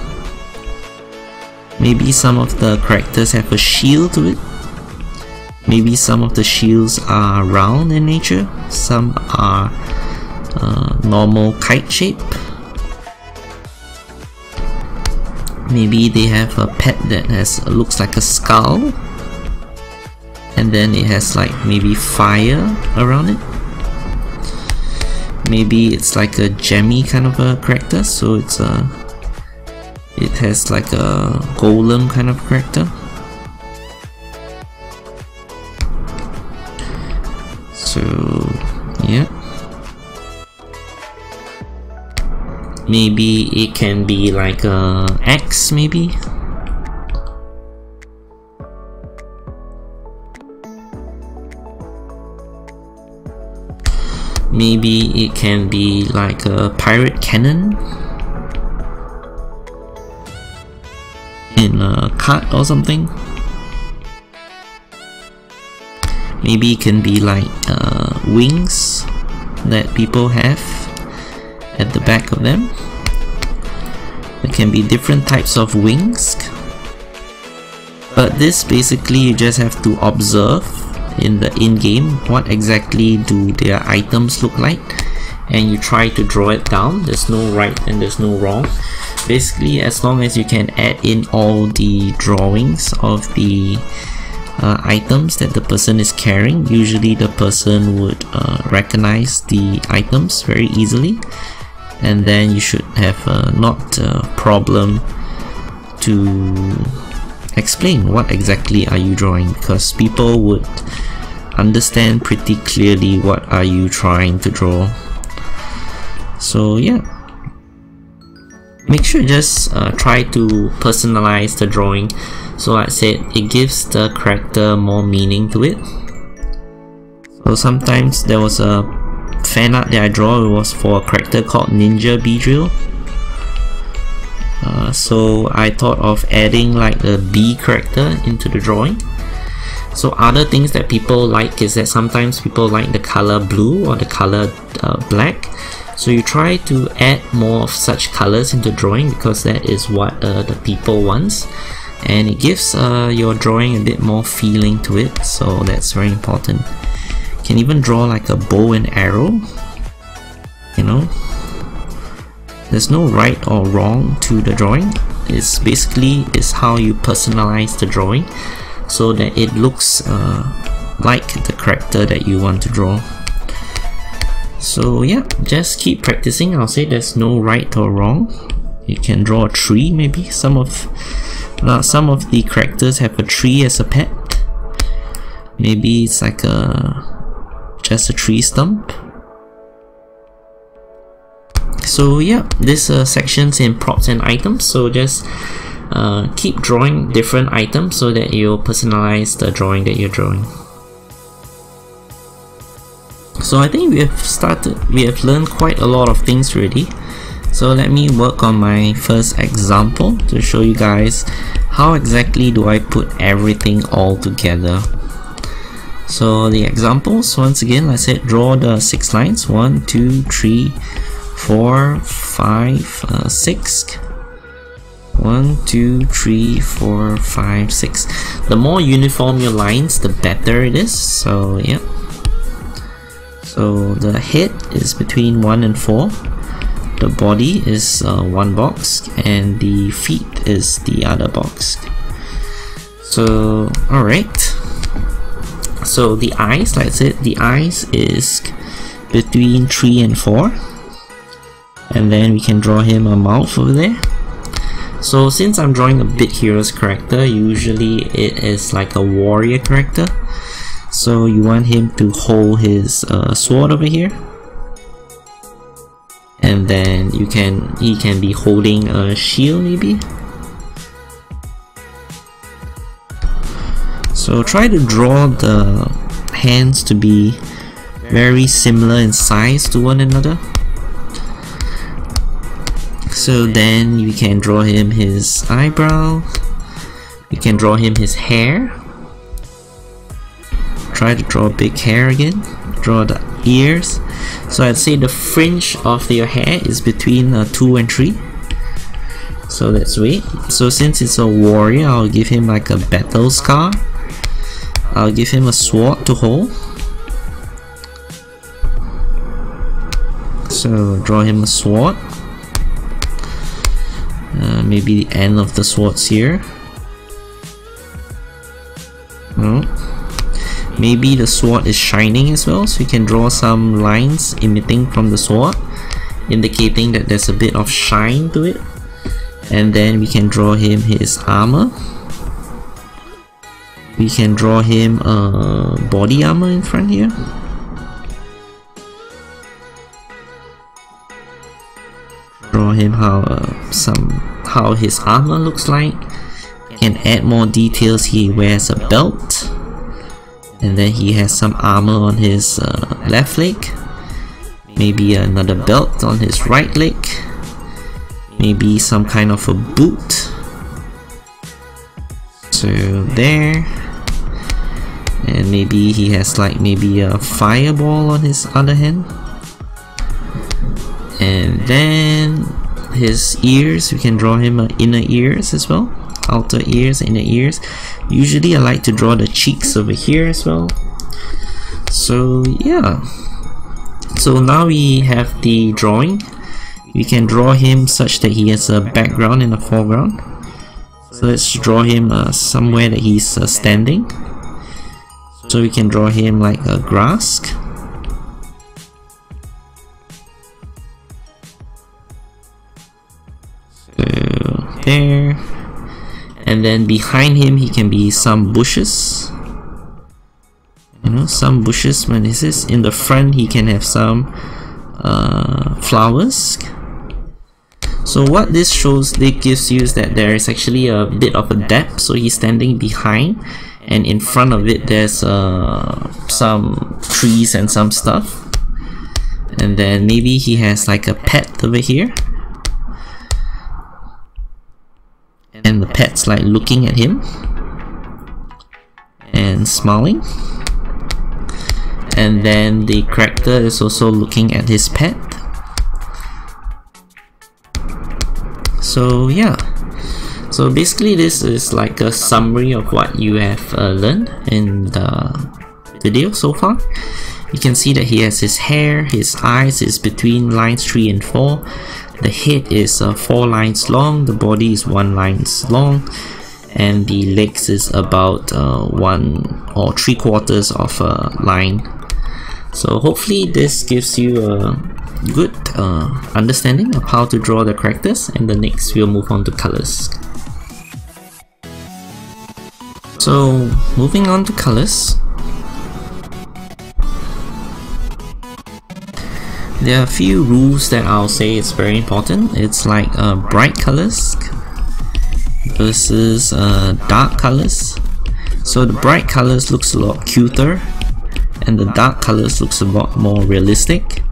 Maybe some of the characters have a shield to it. Maybe some of the shields are round in nature, some are normal kite shape. Maybe they have a pet that looks like a skull, and then it has like maybe fire around it. Maybe it's like a gemmy kind of a character, so it has like a golem kind of character. So yeah, maybe it can be like a axe, maybe. Maybe it can be like a pirate cannon in a cart or something. Maybe it can be like wings that people have at the back of them. There can be different types of wings, but this basically you just have to observe in the in-game what exactly do their items look like, and you try to draw it down. There's no right and there's no wrong. Basically, as long as you can add in all the drawings of the items that the person is carrying, usually the person would recognize the items very easily, and then you should have not a problem to explain what exactly are you drawing, because people would understand pretty clearly what are you trying to draw. So yeah, make sure just try to personalize the drawing. So like I said, it gives the character more meaning to it. So sometimes there was a fan art that I draw, it was for a character called Ninja Beedrill. So I thought of adding like a bee character into the drawing. So other things that people like is that sometimes people like the color blue or the color black. So you try to add more of such colors into drawing because that is what the people wants, and it gives your drawing a bit more feeling to it, so that's very important. You can even draw like a bow and arrow, you know. There's no right or wrong to the drawing. It's basically how you personalize the drawing so that it looks like the character that you want to draw. So yeah, just keep practicing. I'll say there's no right or wrong. You can draw a tree maybe. Some of the characters have a tree as a pet. Maybe it's like just a tree stump. So yeah, this section's in props and items, so just keep drawing different items so that you'll personalize the drawing that you're drawing. So I think we have learned quite a lot of things already. So let me work on my first example to show you guys how exactly do I put everything all together. So the examples, once again, I said draw the 6 lines, 1, 2, 3, 4, 5, 6. 1, 2, 3, 4, 5, 6. The more uniform your lines, the better it is. So yeah. So the head is between 1 and 4. The body is 1 box, and the feet is the other box. So alright. So the eyes, like I said, the eyes is between 3 and 4. And then we can draw him a mouth over there. So since I'm drawing a Big Heroes character, usually it is like a warrior character. So you want him to hold his sword over here. And then he can be holding a shield maybe. So try to draw the hands to be very similar in size to one another. So then you can draw him his eyebrow, you can draw him his hair, try to draw big hair again, draw the ears. So I'd say the fringe of your hair is between 2 and 3. So let's wait. So since it's a warrior, I'll give him like a battle scar. I'll give him a sword to hold. So draw him a sword. Maybe the end of the swords here. No. Maybe the sword is shining as well, so you can draw some lines emitting from the sword, indicating that there's a bit of shine to it. And then we can draw him his armor. We can draw him body armor in front here. Draw him how his armor looks like. Can add more details. He wears a belt, and then he has some armor on his left leg, maybe another belt on his right leg, maybe some kind of a boot. So there, and maybe he has like maybe a fireball on his other hand. And then his ears, we can draw him inner ears as well, outer ears, inner ears. Usually I like to draw the cheeks over here as well. So yeah, so now we have the drawing. We can draw him such that he has a background and a foreground. So let's draw him somewhere that he's standing. So we can draw him like a grass. So there. And then behind him he can be some bushes. You know, some bushes. When this is in the front, he can have some flowers. So what this shows, it gives you is that there is actually a bit of a depth. So he's standing behind, and in front of it there's some trees and some stuff. And then maybe he has like a pet over here, and the pet's like looking at him and smiling. And then the character is also looking at his pet. So yeah, so basically this is like a summary of what you have learned in the video so far. You can see that he has his hair, his eyes is between lines 3 and 4. The head is 4 lines long, the body is 1 line long, and the legs is about 1 or 3/4 of a line. So hopefully this gives you a good understanding of how to draw the characters, and the next we'll move on to colors. So moving on to colors, there are a few rules that I'll say it's very important. It's like bright colors versus dark colors. So the bright colors looks a lot cuter, and the dark colors looks a lot more realistic.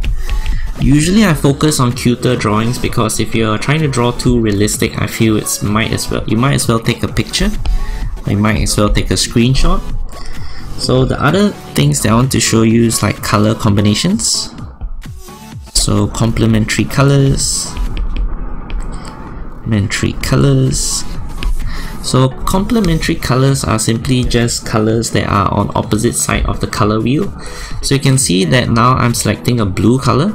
Usually I focus on cuter drawings because if you're trying to draw too realistic, I feel you might as well take a picture. You might as well take a screenshot. So the other things that I want to show you is like color combinations. So complementary colors. So complementary colors are simply just colors that are on opposite side of the color wheel. So you can see that now I'm selecting a blue color.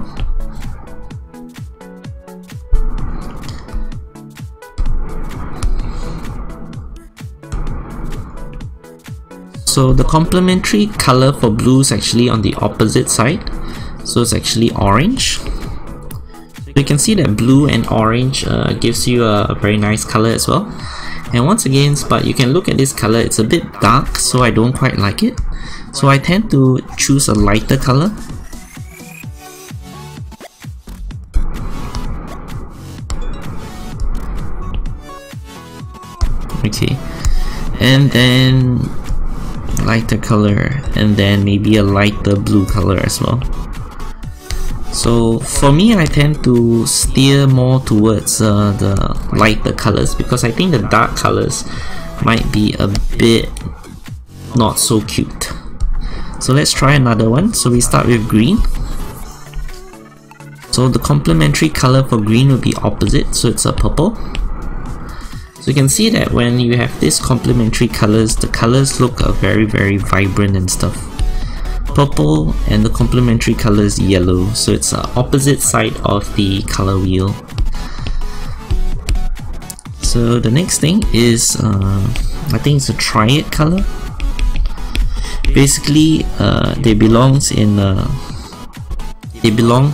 So the complementary color for blue is actually on the opposite side. So it's actually orange. So you can see that blue and orange gives you a very nice color as well. And once again, but you can look at this color, it's a bit dark, so I don't quite like it. So I tend to choose a lighter color. Okay, and then lighter color, and then maybe a lighter blue color as well. So for me, I tend to steer more towards the lighter colors because I think the dark colors might be a bit not so cute. So let's try another one. So we start with green. So the complementary color for green will be opposite, so it's a purple. So you can see that when you have these complementary colors, the colors look very vibrant and stuff. Purple and the complementary color is yellow, so it's the opposite side of the color wheel. So the next thing is, I think it's a triad color. Basically, they belongs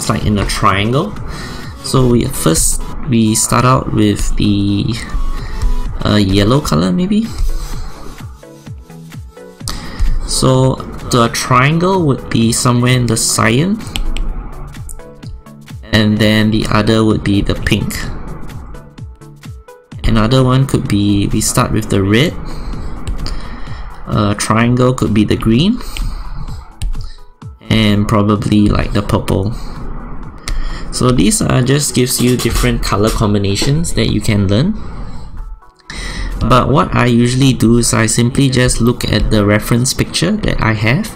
like in a triangle. So we start out with the yellow color maybe. So the triangle would be somewhere in the cyan, and then the other would be the pink. Another one could be, we start with the red. Triangle could be the green, and probably like the purple. So these just gives you different color combinations that you can learn. But what I usually do is I simply just look at the reference picture that I have,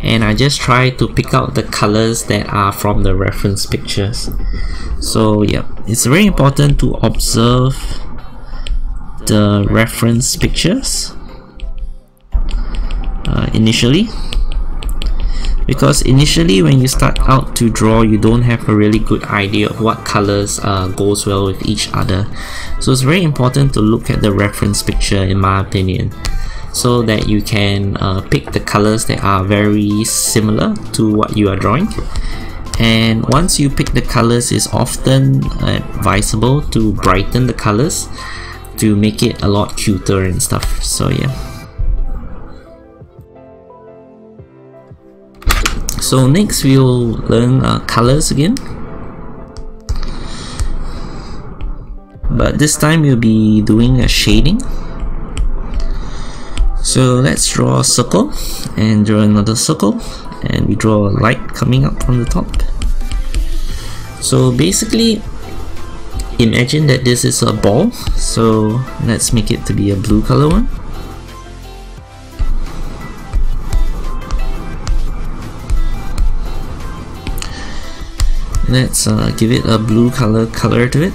and I just try to pick out the colors that are from the reference pictures. So yeah, it's very important to observe the reference pictures initially, because initially when you start out to draw, you don't have a really good idea of what colors goes well with each other. So it's very important to look at the reference picture, in my opinion, so that you can pick the colors that are very similar to what you are drawing. And once you pick the colors, it's often advisable to brighten the colors to make it a lot cuter and stuff. So yeah. So next we'll learn colors again, but this time we'll be doing a shading. So let's draw a circle and draw another circle, and we draw a light coming up from the top. So basically, imagine that this is a ball, so let's make it to be a blue color one. Let's give it a blue color to it.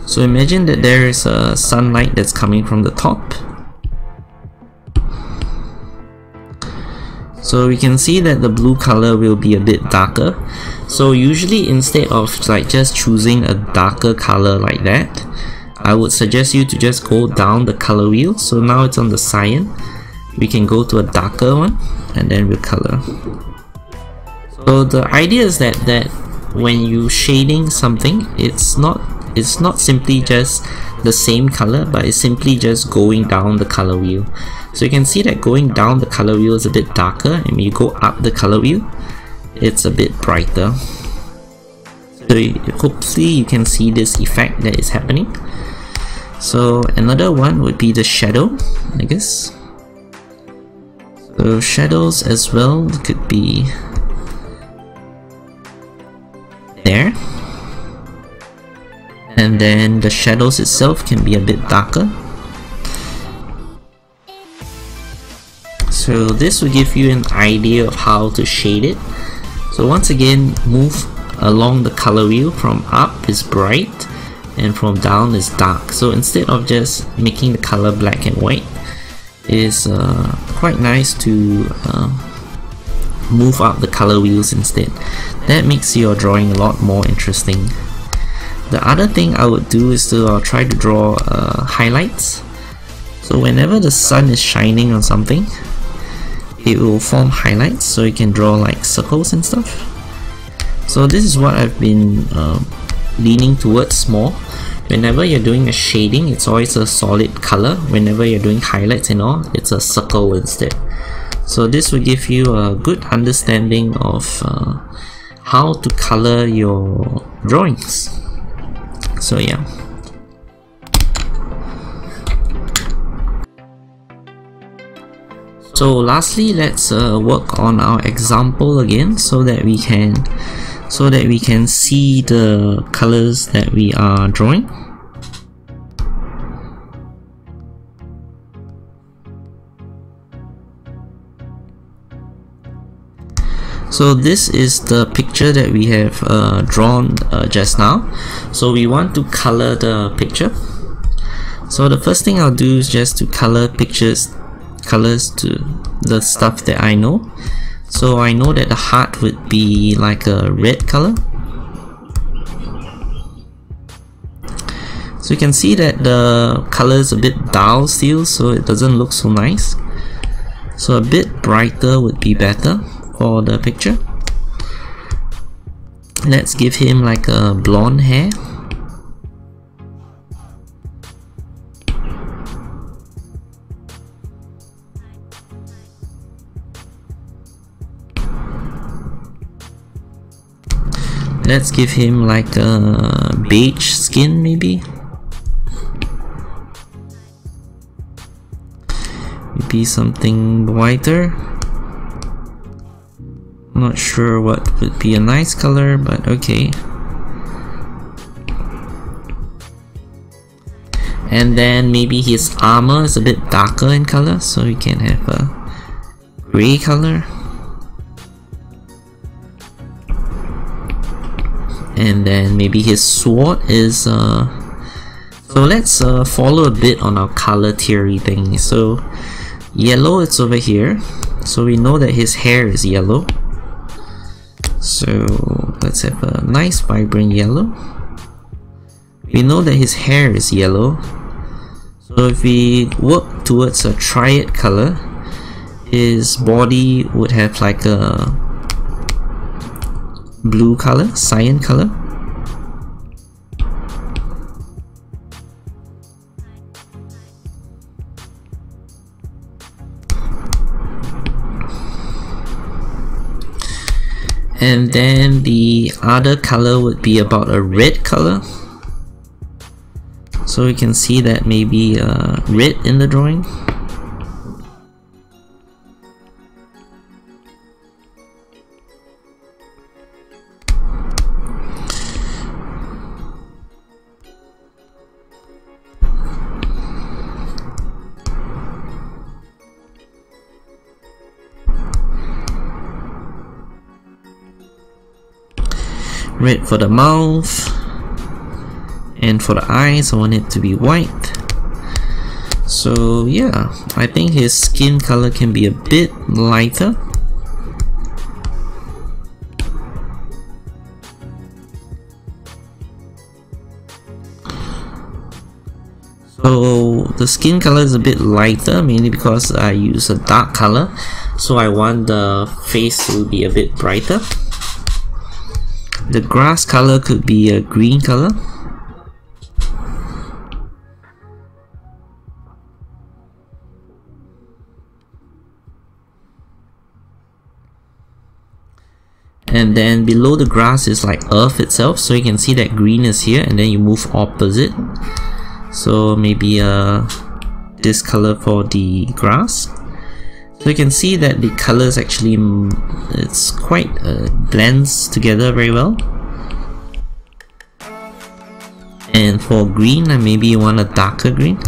So imagine that there is a sunlight that's coming from the top. So we can see that the blue color will be a bit darker. So usually instead of like just choosing a darker color like that, I would suggest you to just go down the color wheel. So now it's on the cyan. We can go to a darker one and then we'll color. So the idea is that when you shading something, it's not simply just the same color, but it's simply just going down the color wheel. So you can see that going down the color wheel is a bit darker, and when you go up the color wheel, it's a bit brighter. So hopefully you can see this effect that is happening. So another one would be the shadow, I guess. So shadows as well could be there, and then the shadows itself can be a bit darker. So this will give you an idea of how to shade it. So once again, move along the color wheel. From up is bright and from down is dark. So instead of just making the color black and white, it's quite nice to move up the color wheels instead. That makes your drawing a lot more interesting. The other thing I would do is to try to draw highlights. So whenever the sun is shining on something, it will form highlights, so you can draw like circles and stuff. So this is what I've been leaning towards more. Whenever you're doing a shading, it's always a solid color. Whenever you're doing highlights and all, it's a circle instead. So this will give you a good understanding of how to color your drawings. So yeah. So lastly, let's work on our example again so that we can see the colors that we are drawing. So this is the picture that we have drawn just now. So we want to color the picture. So the first thing I'll do is just to color colors to the stuff that I know. So I know that the heart would be like a red color. So you can see that the color is a bit dull still, so it doesn't look so nice. So a bit brighter would be better for the picture. Let's give him like a blonde hair. Let's give him like a beige skin maybe. Maybe something whiter. Not sure what would be a nice color, but okay. And then maybe his armor is a bit darker in color, so we can have a gray color. And then maybe his sword is so let's follow a bit on our color theory thing. So yellow, it's over here, so we know that his hair is yellow. So let's have a nice vibrant yellow. We know that his hair is yellow, so if we work towards a triad color, his body would have like a blue color, cyan color. And then the other color would be about a red color. So we can see that maybe red in the drawing. Red for the mouth, and for the eyes I want it to be white. So yeah, I think his skin color can be a bit lighter. So the skin color is a bit lighter, mainly because I use a dark color, so I want the face to be a bit brighter. The grass color could be a green color. And then below the grass is like earth itself, so you can see that green is here and then you move opposite. So maybe this color for the grass. So you can see that the colors actually, it's quite blends together very well. And for green, maybe you want a darker green.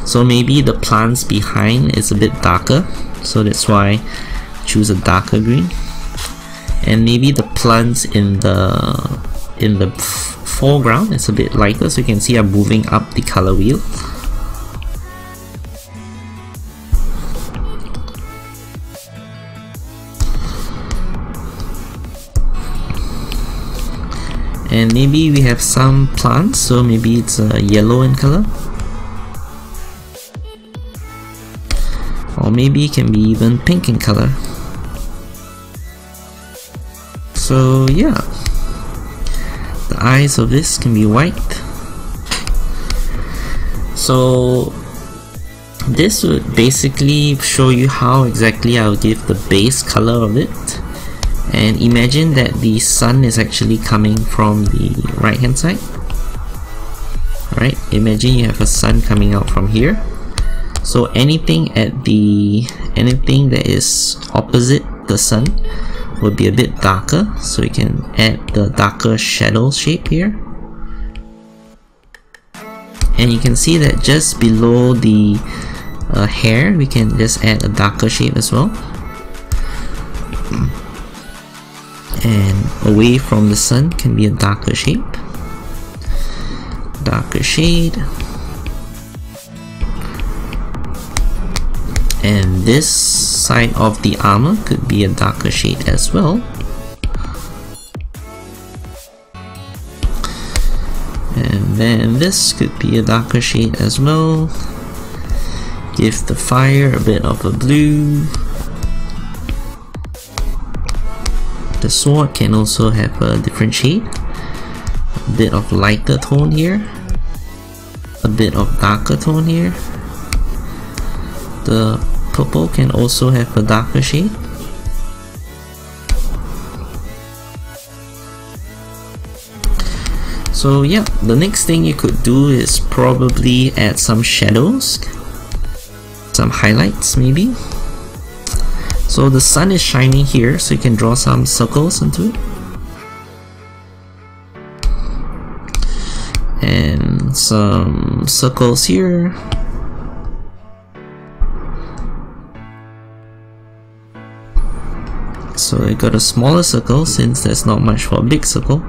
So maybe the plants behind is a bit darker, so that's why I choose a darker green. And maybe the plants in the foreground is a bit lighter, so you can see I'm moving up the color wheel. And maybe we have some plants, so maybe it's yellow in color, or maybe it can be even pink in color. So yeah, the eyes of this can be white. So this would basically show you how exactly I'll give the base color of it. And imagine that the sun is actually coming from the right hand side. Alright, imagine you have a sun coming out from here. So anything that is opposite the sun would be a bit darker, so you can add the darker shadow shape here. And you can see that just below the hair, we can just add a darker shape as well. And away from the sun can be a darker shape. Darker shade. And this side of the armor could be a darker shade as well. And then this could be a darker shade as well. Give the fire a bit of a blue. The sword can also have a different shade. A bit of lighter tone here. A bit of darker tone here. The purple can also have a darker shade. So yeah, the next thing you could do is probably add some shadows, some highlights maybe. So the sun is shining here, so you can draw some circles into it. And some circles here. So I got a smaller circle since there's not much for a big circle.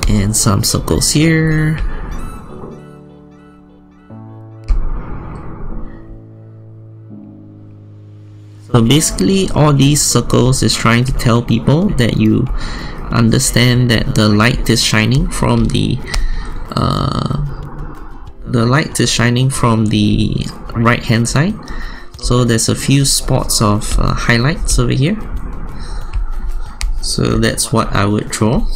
And some circles here. So basically all these circles is trying to tell people that you understand that the light is shining from the right hand side. So there's a few spots of highlights over here. So that's what I would draw.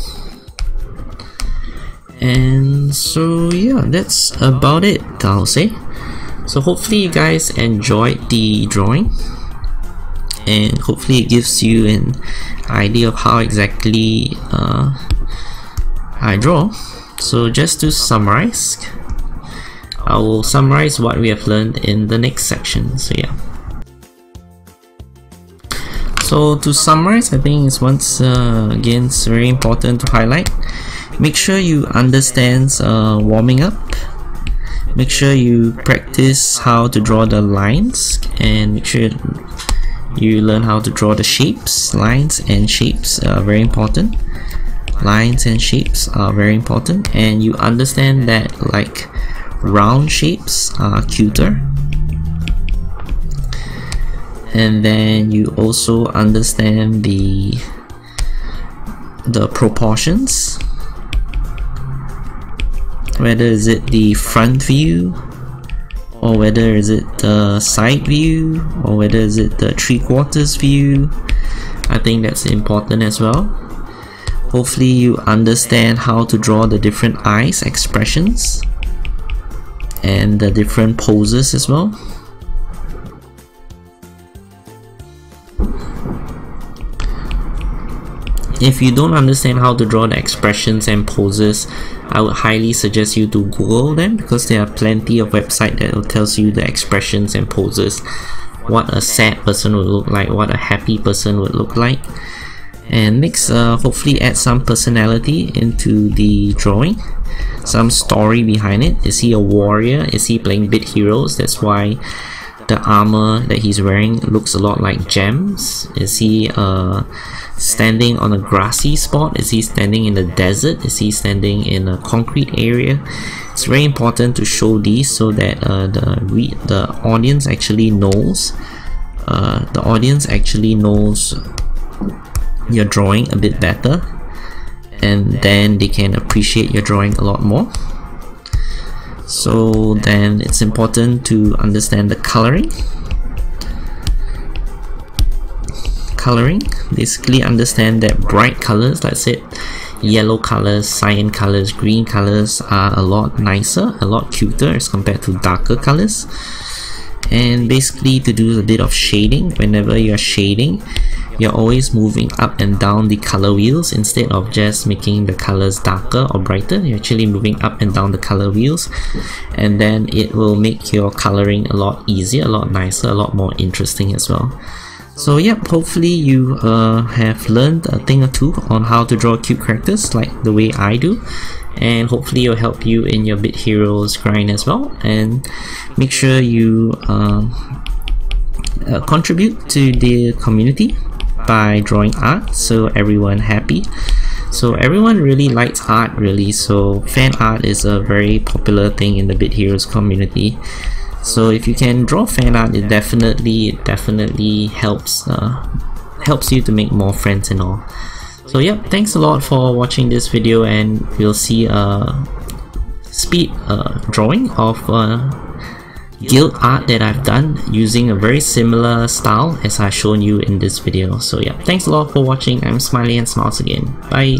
And so yeah, that's about it, I'll say. So hopefully you guys enjoyed the drawing, and hopefully it gives you an idea of how exactly I draw. So just to summarize, I will summarize what we have learned in the next section. So yeah. So to summarize, I think it's once again it's very important to highlight. Make sure you understand warming up. Make sure you practice how to draw the lines, and make sure you learn how to draw the shapes. Lines and shapes are very important. Lines and shapes are very important, and you understand that like round shapes are cuter. And then you also understand the proportions. Whether is it the front view, or whether is it the side view, or whether is it the 3/4 view. I think that's important as well. Hopefully you understand how to draw the different eyes expressions and the different poses as well. If you don't understand how to draw the expressions and poses, I would highly suggest you to Google them, because there are plenty of websites that will tell you the expressions and poses, what a sad person would look like, what a happy person would look like. And next, hopefully add some personality into the drawing, some story behind it. Is he a warrior? Is he playing bit heroes? That's why the armor that he's wearing looks a lot like gems. Is he standing on a grassy spot? Is he standing in the desert? Is he standing in a concrete area? It's very important to show these so that the audience actually knows. Your drawing a bit better, and then they can appreciate your drawing a lot more. So then it's important to understand the coloring. Basically understand that bright colors, let's say yellow colors, cyan colors, green colors, are a lot nicer, a lot cuter as compared to darker colors. And basically, to do a bit of shading, whenever you're shading, you're always moving up and down the color wheels instead of just making the colors darker or brighter. You're actually moving up and down the color wheels, and then it will make your coloring a lot easier, a lot nicer, a lot more interesting as well. So yep, hopefully you have learned a thing or two on how to draw cute characters like the way I do, and hopefully it'll help you in your Bit Heroes grind as well. And make sure you contribute to the community by drawing art, so everyone happy. So everyone really likes art, really, so fan art is a very popular thing in the Bit Heroes community. So if you can draw fan art, it definitely helps you to make more friends and all. So yep, thanks a lot for watching this video, and we'll see a speed drawing of guild art that I've done using a very similar style as I've shown you in this video. So yeah, thanks a lot for watching. I'm Smiiley Smiiles again. Bye.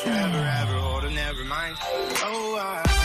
forever, ever, hold on, never mind. Oh,